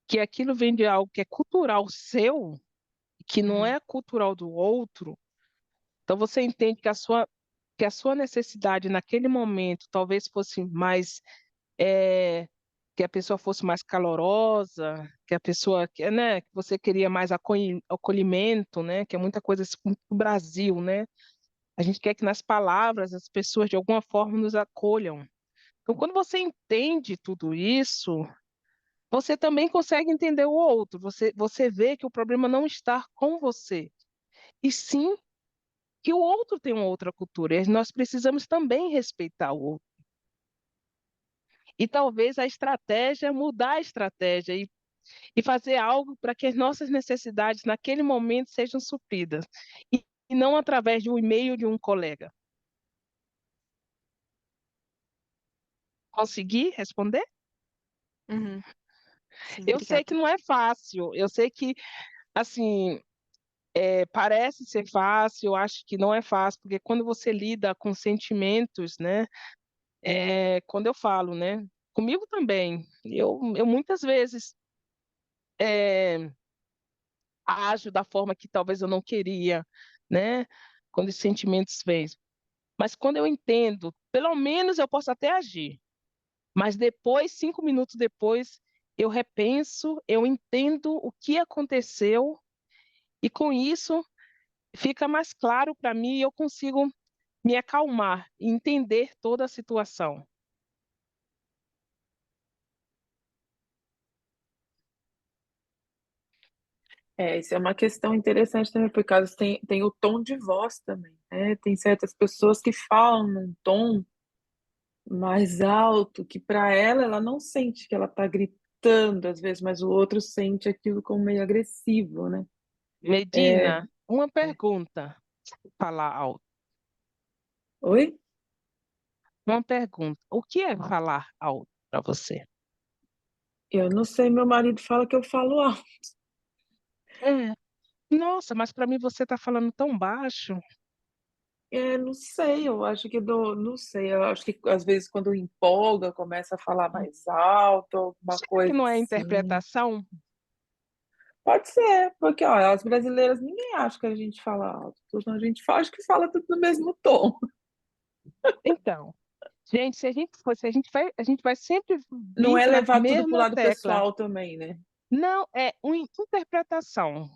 que aquilo vem de algo que é cultural seu, que não Uhum, é cultural do outro, então você entende que a sua necessidade naquele momento talvez fosse mais, é, que a pessoa fosse mais calorosa, que a pessoa, né, que você queria mais acolhimento, né, que é muita coisa assim do Brasil, né? A gente quer que nas palavras as pessoas de alguma forma nos acolham. Então, quando você entende tudo isso, você também consegue entender o outro. Você vê que o problema não está com você, e sim que o outro tem uma outra cultura. E nós precisamos também respeitar o outro. E talvez a estratégia, mudar a estratégia e fazer algo para que as nossas necessidades naquele momento sejam supridas. E não através de um e-mail de um colega. Consegui responder? uhum. Sim, Eu sei que obrigada. não é fácil. Eu sei que, assim, parece ser fácil, eu acho que não é fácil, porque quando você lida com sentimentos, né? Quando eu falo, né? Comigo também. Eu muitas vezes é, ajo da forma que talvez eu não queria, né? Quando os sentimentos vêm. Mas quando eu entendo, pelo menos eu posso até agir. Mas depois, 5 minutos depois, eu repenso, eu entendo o que aconteceu e com isso fica mais claro para mim e eu consigo me acalmar e entender toda a situação. Isso é uma questão interessante também, por causa tem o tom de voz também, né? Tem certas pessoas que falam num tom mais alto, que para ela não sente que ela está gritando às vezes, mas o outro sente aquilo como meio agressivo, né? É, Medina, uma pergunta, falar alto. oi? Uma pergunta. O que é falar alto para você? Eu não sei, meu marido fala que eu falo alto. É. Nossa, mas para mim você está falando tão baixo. Não sei, eu acho que não sei, eu acho que às vezes quando empolga, começa a falar mais alto, alguma Será que coisa não é assim. interpretação? Pode ser, porque ó, as brasileiras ninguém acha que a gente fala alto. Então, a gente fala, acho que fala tudo no mesmo tom. Então, gente, a gente vai sempre Não vir é na levar tudo pro mesma lado tecla. pessoal também, né? Não, é uma interpretação.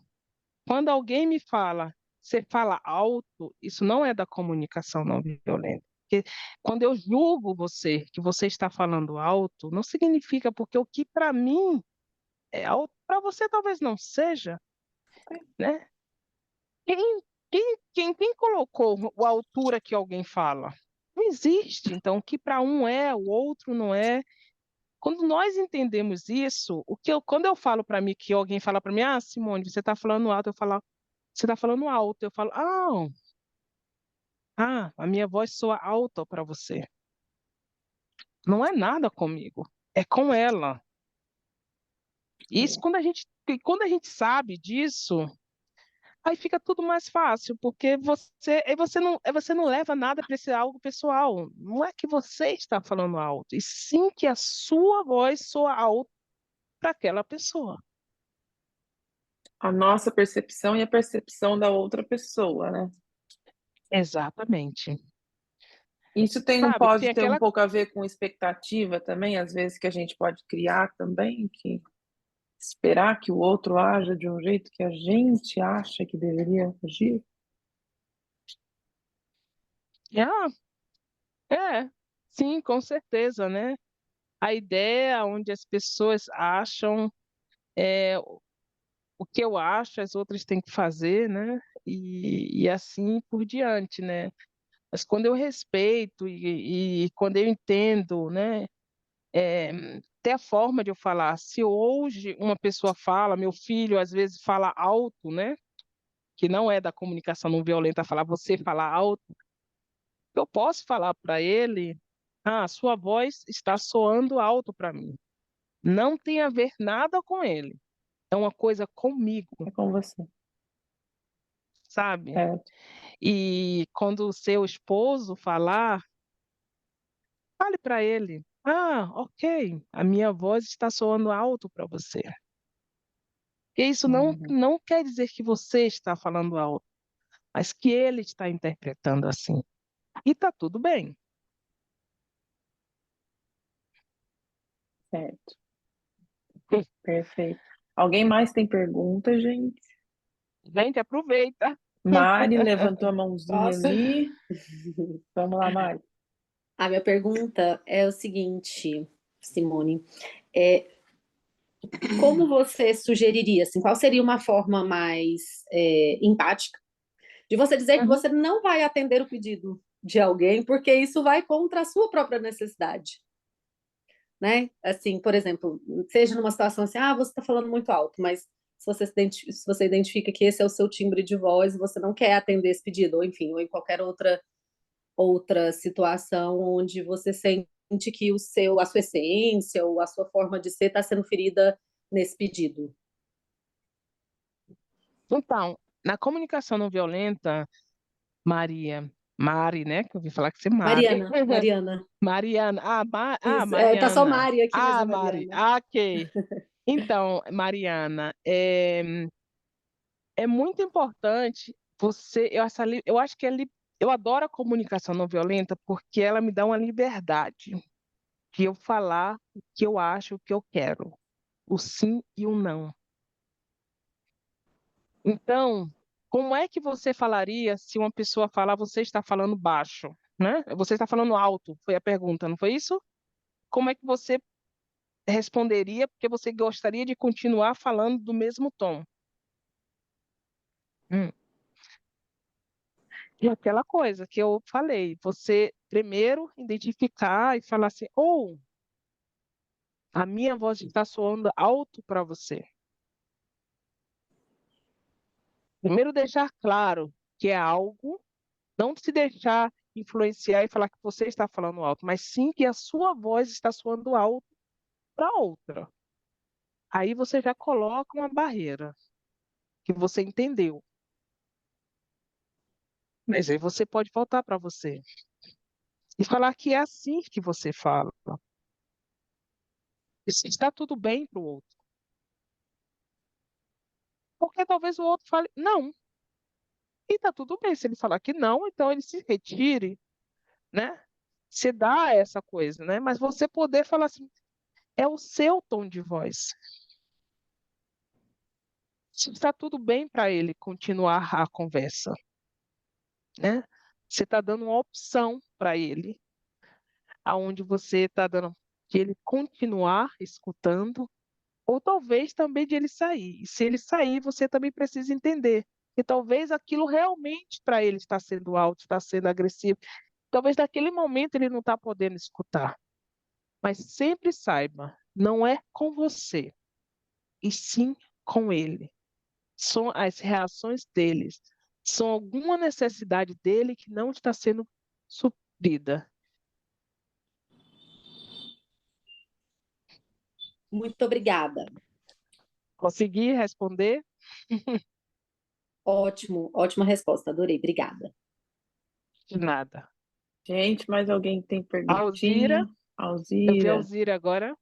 Quando alguém me fala, você fala alto, isso não é da comunicação não violenta. Porque quando eu julgo você, que você está falando alto, não significa porque o que para mim é alto, para você talvez não seja, né? Quem, quem colocou a altura que alguém fala? Não existe. Então, o que para um é, o outro não é. Quando nós entendemos isso, quando eu falo para mim que alguém fala para mim, ah, Simone, você está falando alto, eu falo, você está falando alto. Eu falo, a minha voz soa alta para você. Não é nada comigo, é com ela. Isso É. quando a gente sabe disso, Aí fica tudo mais fácil, porque você não leva nada para esse algo pessoal. Não é que você está falando alto, e sim que a sua voz soa alto para aquela pessoa. A nossa percepção e a percepção da outra pessoa, né? Exatamente. Isso não Sabe, pode tem ter um aquela. pouco a ver com expectativa também, às vezes que a gente pode criar também, que esperar que o outro haja de um jeito que a gente acha que deveria agir. Ah, sim, com certeza, né? A ideia onde as pessoas acham é, o que eu acho, as outras têm que fazer, né? E assim por diante, né? Mas quando eu respeito e quando eu entendo, né? Até a forma de eu falar. Se hoje uma pessoa fala, meu filho às vezes fala alto, né? Que não é da comunicação não violenta falar, você falar alto, eu posso falar para ele, sua voz está soando alto para mim. Não tem a ver nada com ele. É uma coisa comigo, É com você. sabe? É. E quando o seu esposo falar, fale para ele: ok, a minha voz está soando alto para você. E isso Uhum. não quer dizer que você está falando alto, mas que ele está interpretando assim. E tá tudo bem. Certo. Perfeito. Alguém mais tem pergunta, gente? Gente, aproveita. Mari levantou a mãozinha Posso? ali. Vamos lá, Mari. A minha pergunta é o seguinte, Simone, é, como você sugeriria, assim, qual seria uma forma mais empática de você dizer que Uhum. você não vai atender o pedido de alguém, porque isso vai contra a sua própria necessidade, né? Assim, por exemplo, seja numa situação assim, você está falando muito alto, mas se você identifica que esse é o seu timbre de voz, você não quer atender esse pedido, ou enfim, ou em qualquer outra situação onde você sente que a sua essência ou a sua forma de ser está sendo ferida nesse pedido. Então, na comunicação não violenta, Mari, né? Que eu ouvi falar que você é Mari. Mariana. Mariana, Isso, tá só Mariana. Mari aqui, mas é Mari, Mariana. ok. Então, Mariana, é muito importante eu acho que eu adoro a comunicação não violenta porque ela me dá uma liberdade de eu falar o que eu acho, o que eu quero, o sim e o não. Então, como é que você falaria se uma pessoa falar você está falando baixo, né? Você está falando alto, foi a pergunta, não foi isso? Como é que você responderia porque você gostaria de continuar falando do mesmo tom? Hum. E aquela coisa que eu falei, você primeiro identificar e falar assim, a minha voz está soando alto para você. Primeiro deixar claro que é algo, não se deixar influenciar e falar que você está falando alto, mas sim que a sua voz está soando alto para outra. Aí você já coloca uma barreira que você entendeu. Mas aí você pode voltar para você e falar que é assim que você fala. Isso está tudo bem para o outro. Porque talvez o outro fale não. E está tudo bem. Se ele falar que não, então ele se retire, né? Você dá essa coisa, né? Mas você poder falar assim, é o seu tom de voz. Se está tudo bem para ele continuar a conversa, né? Você está dando uma opção para ele, aonde você está dando de ele continuar escutando, ou talvez também de ele sair. E se ele sair, você também precisa entender que talvez aquilo realmente para ele está sendo alto, está sendo agressivo. Talvez naquele momento ele não está podendo escutar. Mas sempre saiba, não é com você, e sim com ele. São as reações deles. São alguma necessidade dele que não está sendo suprida. Muito obrigada. Consegui responder? Ótimo, ótima resposta, adorei, obrigada. De nada. Gente, mais alguém que tem Alzira, perguntinha? eu vi a Alzira. Alzira agora.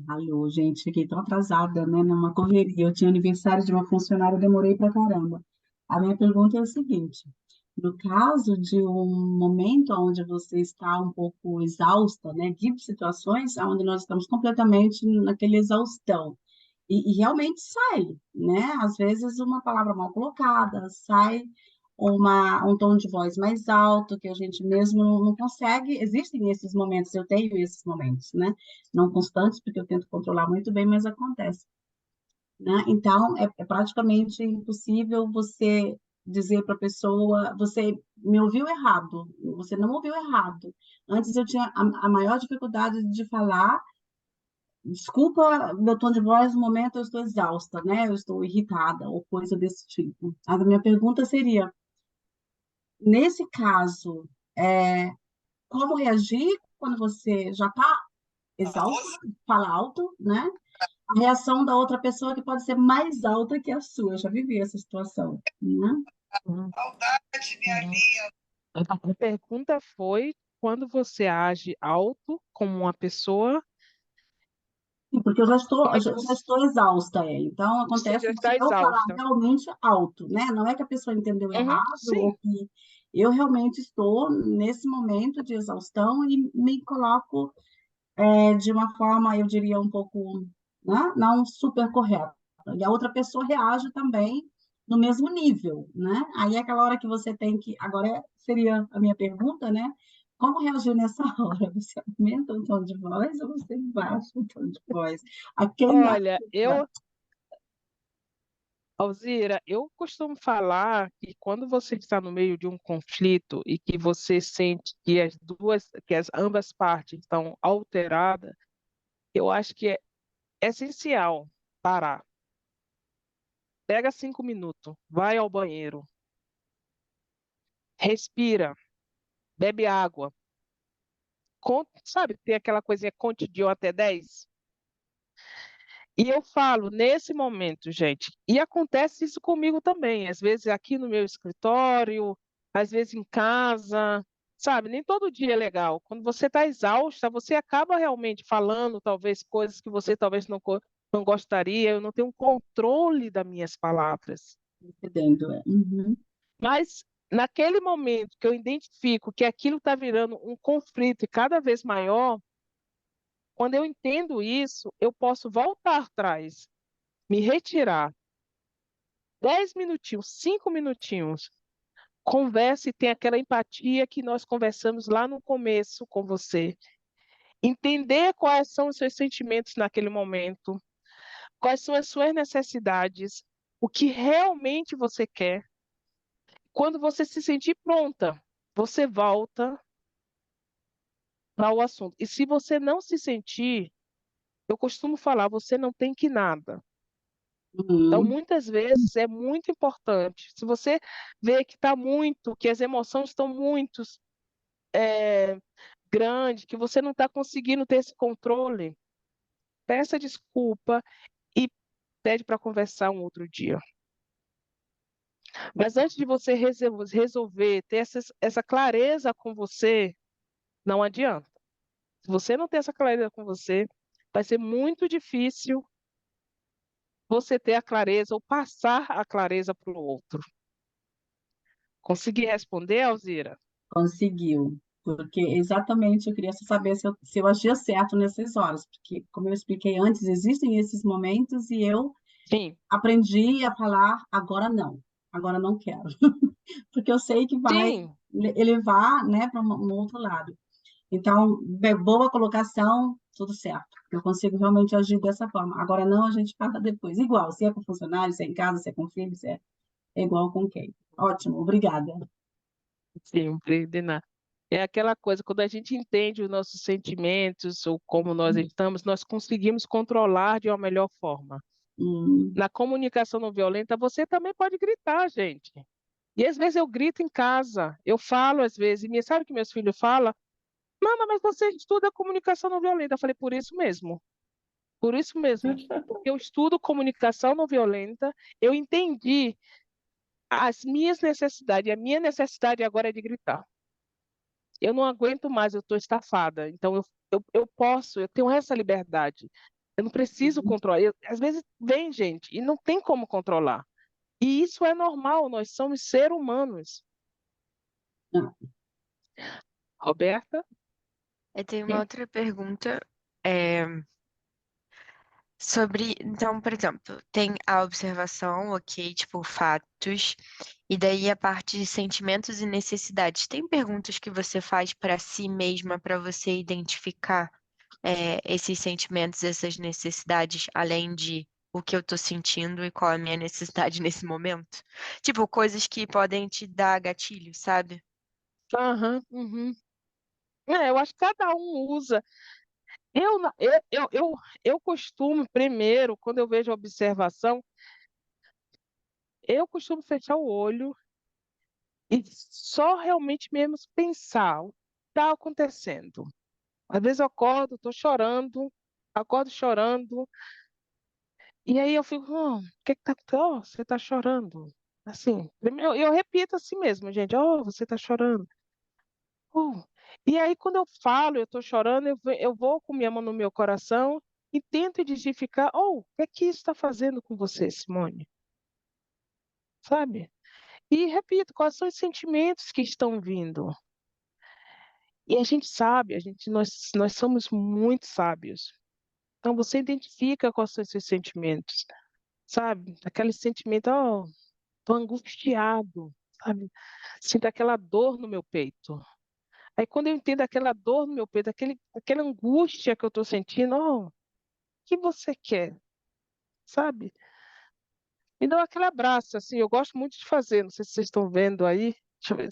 Alô, gente, fiquei tão atrasada, né, numa correria. Eu tinha aniversário de uma funcionária, eu demorei pra caramba. A minha pergunta é o seguinte: no caso de um momento onde você está um pouco exausta, né, de situações onde nós estamos completamente naquele exaustão, e realmente sai, né? Às vezes uma palavra mal colocada, sai um tom de voz mais alto, que a gente mesmo não consegue. Existem esses momentos, eu tenho esses momentos, né? Não constantes, porque eu tento controlar muito bem, mas acontece, né? Então, é praticamente impossível você dizer para a pessoa, você me ouviu errado, você não ouviu errado. Antes eu tinha a maior dificuldade de falar, desculpa meu tom de voz, no momento eu estou exausta, né? Eu estou irritada, ou coisa desse tipo. A minha pergunta seria, nesse caso, como reagir quando você já está exausto, fala alto, né? A reação da outra pessoa que pode ser mais alta que a sua. Eu já vivi essa situação, né? Uhum. Então, a pergunta foi quando você age alto como uma pessoa, Sim, porque eu como é que já você, estou exausta, Então, você acontece já de está eu falar exausta? realmente alto, né? Não é que a pessoa entendeu Uhum, errado, ou sim. que eu realmente estou nesse momento de exaustão e me coloco de uma forma, eu diria, um pouco, né? Não super correta. E a outra pessoa reage também no mesmo nível, né? Aí é aquela hora que você tem que. Agora seria a minha pergunta, né? Como reagir nessa hora? Você aumenta o tom de voz ou você baixa o tom de voz? A quem Olha, Alzira, eu costumo falar que quando você está no meio de um conflito e que você sente que ambas partes estão alteradas, eu acho que é essencial parar. Pega 5 minutos, vai ao banheiro, respira, bebe água. Sabe, tem aquela coisinha conte de 1 até 10? E eu falo, nesse momento, gente, e acontece isso comigo também, às vezes aqui no meu escritório, às vezes em casa, sabe? Nem todo dia é legal. Quando você está exausta, você acaba realmente falando, talvez, coisas que você talvez não gostaria, eu não tenho um controle das minhas palavras. entendendo? Uhum. Mas naquele momento que eu identifico que aquilo está virando um conflito e cada vez maior, quando eu entendo isso, eu posso voltar atrás, me retirar 10 minutinhos, 5 minutinhos, converse e tenha aquela empatia que nós conversamos lá no começo com você. Entender quais são os seus sentimentos naquele momento, quais são as suas necessidades, o que realmente você quer. Quando você se sentir pronta, você volta para o assunto. E se você não se sentir, eu costumo falar, você não tem que nada. Então, Uhum. muitas vezes é muito importante. Se você vê que está muito, que as emoções estão muito grandes, que você não está conseguindo ter esse controle, peça desculpa e pede para conversar um outro dia. Mas antes de você resolver, ter essa clareza com você, não adianta. Se você não tem essa clareza com você, vai ser muito difícil você ter a clareza ou passar a clareza para o outro. Consegui responder, Alzira? Conseguiu. Porque exatamente eu queria saber se eu agia certo nessas horas, porque, como eu expliquei antes, existem esses momentos e eu Sim, aprendi a falar agora não quero, porque eu sei que vai sim, elevar, né, para um outro lado. Então, boa colocação, tudo certo. Eu consigo realmente agir dessa forma. Agora não, a gente fala depois. Igual, se é com funcionário, se é em casa, se é com filho, é igual com quem. Ótimo, obrigada. sim, Brenda. É aquela coisa, quando a gente entende os nossos sentimentos ou como nós estamos, nós conseguimos controlar de uma melhor forma. Hum, Na comunicação não violenta, você também pode gritar, gente. E às vezes eu grito em casa, eu falo às vezes, e sabe o que meus filhos falam? Mama, mas você estuda comunicação não violenta. Eu falei, por isso mesmo, porque eu estudo comunicação não violenta, eu entendi as minhas necessidades, a minha necessidade agora é de gritar. Eu não aguento mais, eu estou estafada. Então, eu tenho essa liberdade. Eu não preciso controlar. Às vezes vem gente e não tem como controlar. E isso é normal, nós somos seres humanos. Não. Roberta? Eu tenho uma outra pergunta. é, Sobre, então, por exemplo, tem a observação, ok, tipo, fatos, e daí a parte de sentimentos e necessidades. Tem perguntas que você faz para si mesma para você identificar esses sentimentos, essas necessidades, além de o que eu estou sentindo e qual é a minha necessidade nesse momento? Tipo, coisas que podem te dar gatilho, sabe? Aham, uhum. Eu acho que cada um usa. Eu, na- eu costumo, primeiro, quando eu vejo a observação, eu costumo fechar o olho e só realmente mesmo pensar o que está acontecendo. Às vezes eu acordo chorando, e aí eu fico, o que que tá acontecendo? Oh, você está chorando. Assim, eu repito assim mesmo, gente, oh, você está chorando. Oh. E aí, quando eu falo, eu estou chorando, eu vou com minha mão no meu coração e tento identificar, o que é que isso está fazendo com você, Simone? Sabe? E repito, quais são os sentimentos que estão vindo? E a gente sabe, nós somos muito sábios. Então, você identifica quais são os seus sentimentos, sabe? Aquele sentimento, tô angustiado, sabe? Sinto aquela dor no meu peito. Aí, quando eu entendo aquela dor no meu peito, aquela angústia que eu estou sentindo, o que você quer, sabe? Me dá aquele abraço, assim, eu gosto muito de fazer, não sei se vocês estão vendo aí, deixa eu ver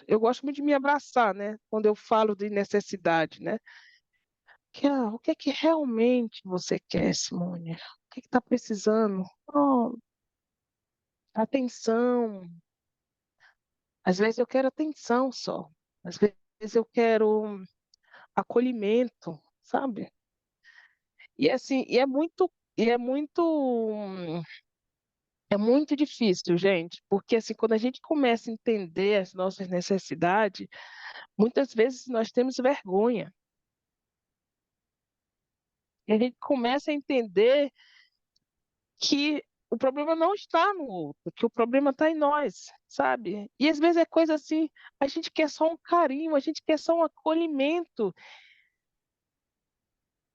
eu gosto muito de me abraçar, né? Quando eu falo de necessidade, né? O que é que realmente você quer, Simone? O que está precisando? Oh, atenção. Às vezes eu quero atenção só. Às vezes eu quero acolhimento, sabe? E assim, é muito difícil, gente, porque assim, quando a gente começa a entender as nossas necessidades, muitas vezes nós temos vergonha. E a gente começa a entender que o problema não está no outro, que o problema está em nós, sabe? E às vezes é coisa assim, a gente quer só um carinho, a gente quer só um acolhimento,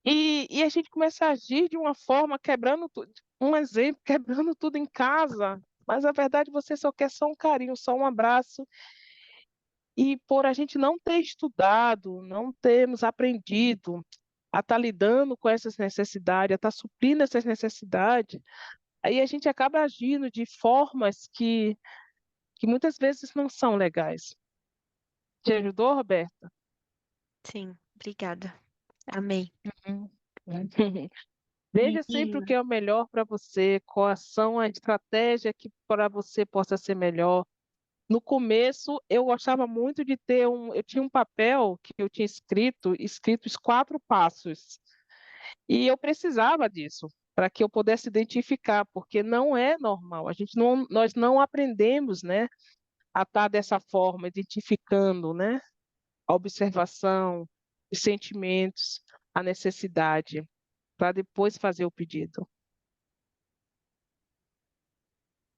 e a gente começa a agir de uma forma quebrando tudo. Um exemplo, quebrando tudo em casa, mas na verdade você só quer só um carinho, só um abraço. E por a gente não ter estudado, não termos aprendido a estar lidando com essas necessidades, a estar suprindo essas necessidades, aí a gente acaba agindo de formas que muitas vezes não são legais. Te ajudou, Roberta? Sim, obrigada. Amei. Uhum. Veja sempre o que Menina, é o melhor para você, quais são a estratégia que para você possa ser melhor. No começo, eu gostava muito de eu tinha um papel que eu tinha escrito os 4 passos. E eu precisava disso para que eu pudesse identificar, porque não é normal. Nós não aprendemos, né, a estar dessa forma, identificando, né, a observação, os sentimentos, a necessidade, para depois fazer o pedido.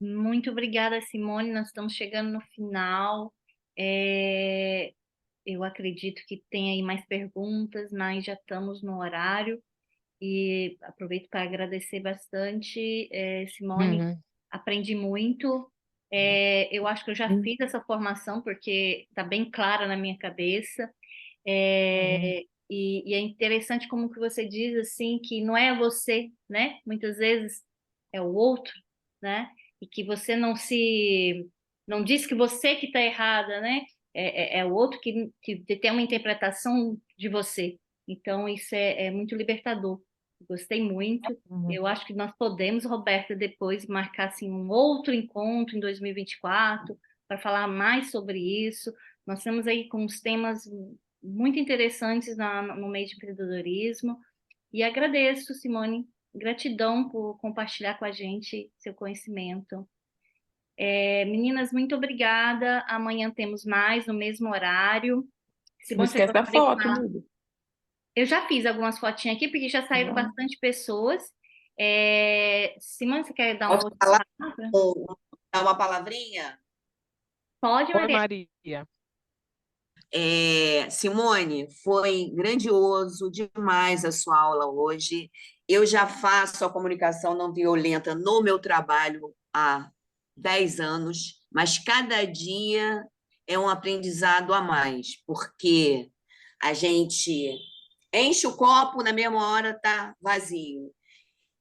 Muito obrigada, Simone. Nós estamos chegando no final. É, eu acredito que tem aí mais perguntas, mas já estamos no horário. E aproveito para agradecer bastante, Simone. Uhum. Aprendi muito. Eu acho que eu já Uhum. fiz essa formação porque está bem clara na minha cabeça. Uhum. E é interessante como que você diz assim que não é você, né? Muitas vezes é o outro, né? E que você não diz que você que está errada, né? É o outro que tem uma interpretação de você. Então isso é muito libertador. Gostei muito. Uhum. Eu acho que nós podemos, Roberta, depois marcar assim, um outro encontro em 2024 para falar mais sobre isso. Nós temos aí com os temas muito interessantes no meio de empreendedorismo. E agradeço, Simone, gratidão por compartilhar com a gente seu conhecimento. Meninas, muito obrigada. Amanhã temos mais no mesmo horário. Não Simone, você esquece da gostaria de foto, falar? Lili. Eu já fiz algumas fotinhas aqui, porque já saíram Não. bastante pessoas. Simone, você quer dar uma Posso outra falar palavra? dar uma palavrinha? Pode, Oi, Maria. Maria. Simone, foi grandioso demais a sua aula hoje. Eu já faço a comunicação não violenta no meu trabalho há 10 anos, mas cada dia é um aprendizado a mais, porque a gente enche o copo, na mesma hora está vazio.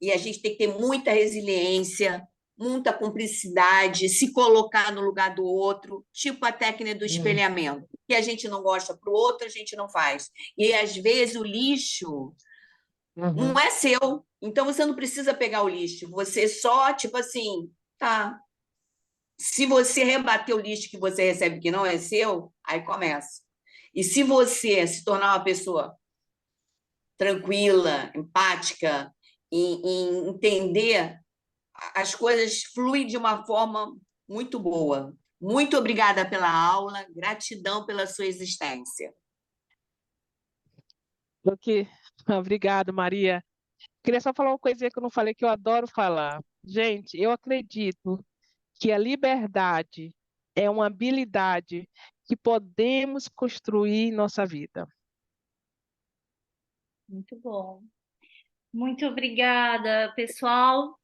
E a gente tem que ter muita resiliência, muita cumplicidade, se colocar no lugar do outro, tipo a técnica do espelhamento. O que a gente não gosta para o outro, a gente não faz. E às vezes o lixo não é seu, então você não precisa pegar o lixo, você só, tipo assim, tá. Se você rebater o lixo que você recebe que não é seu, aí começa. E se você se tornar uma pessoa tranquila, empática, em entender, as coisas fluem de uma forma muito boa. Muito obrigada pela aula, gratidão pela sua existência. Obrigado, Maria. Queria só falar uma coisinha que eu não falei, que eu adoro falar. Gente, eu acredito que a liberdade é uma habilidade que podemos construir em nossa vida. Muito bom. Muito obrigada, pessoal.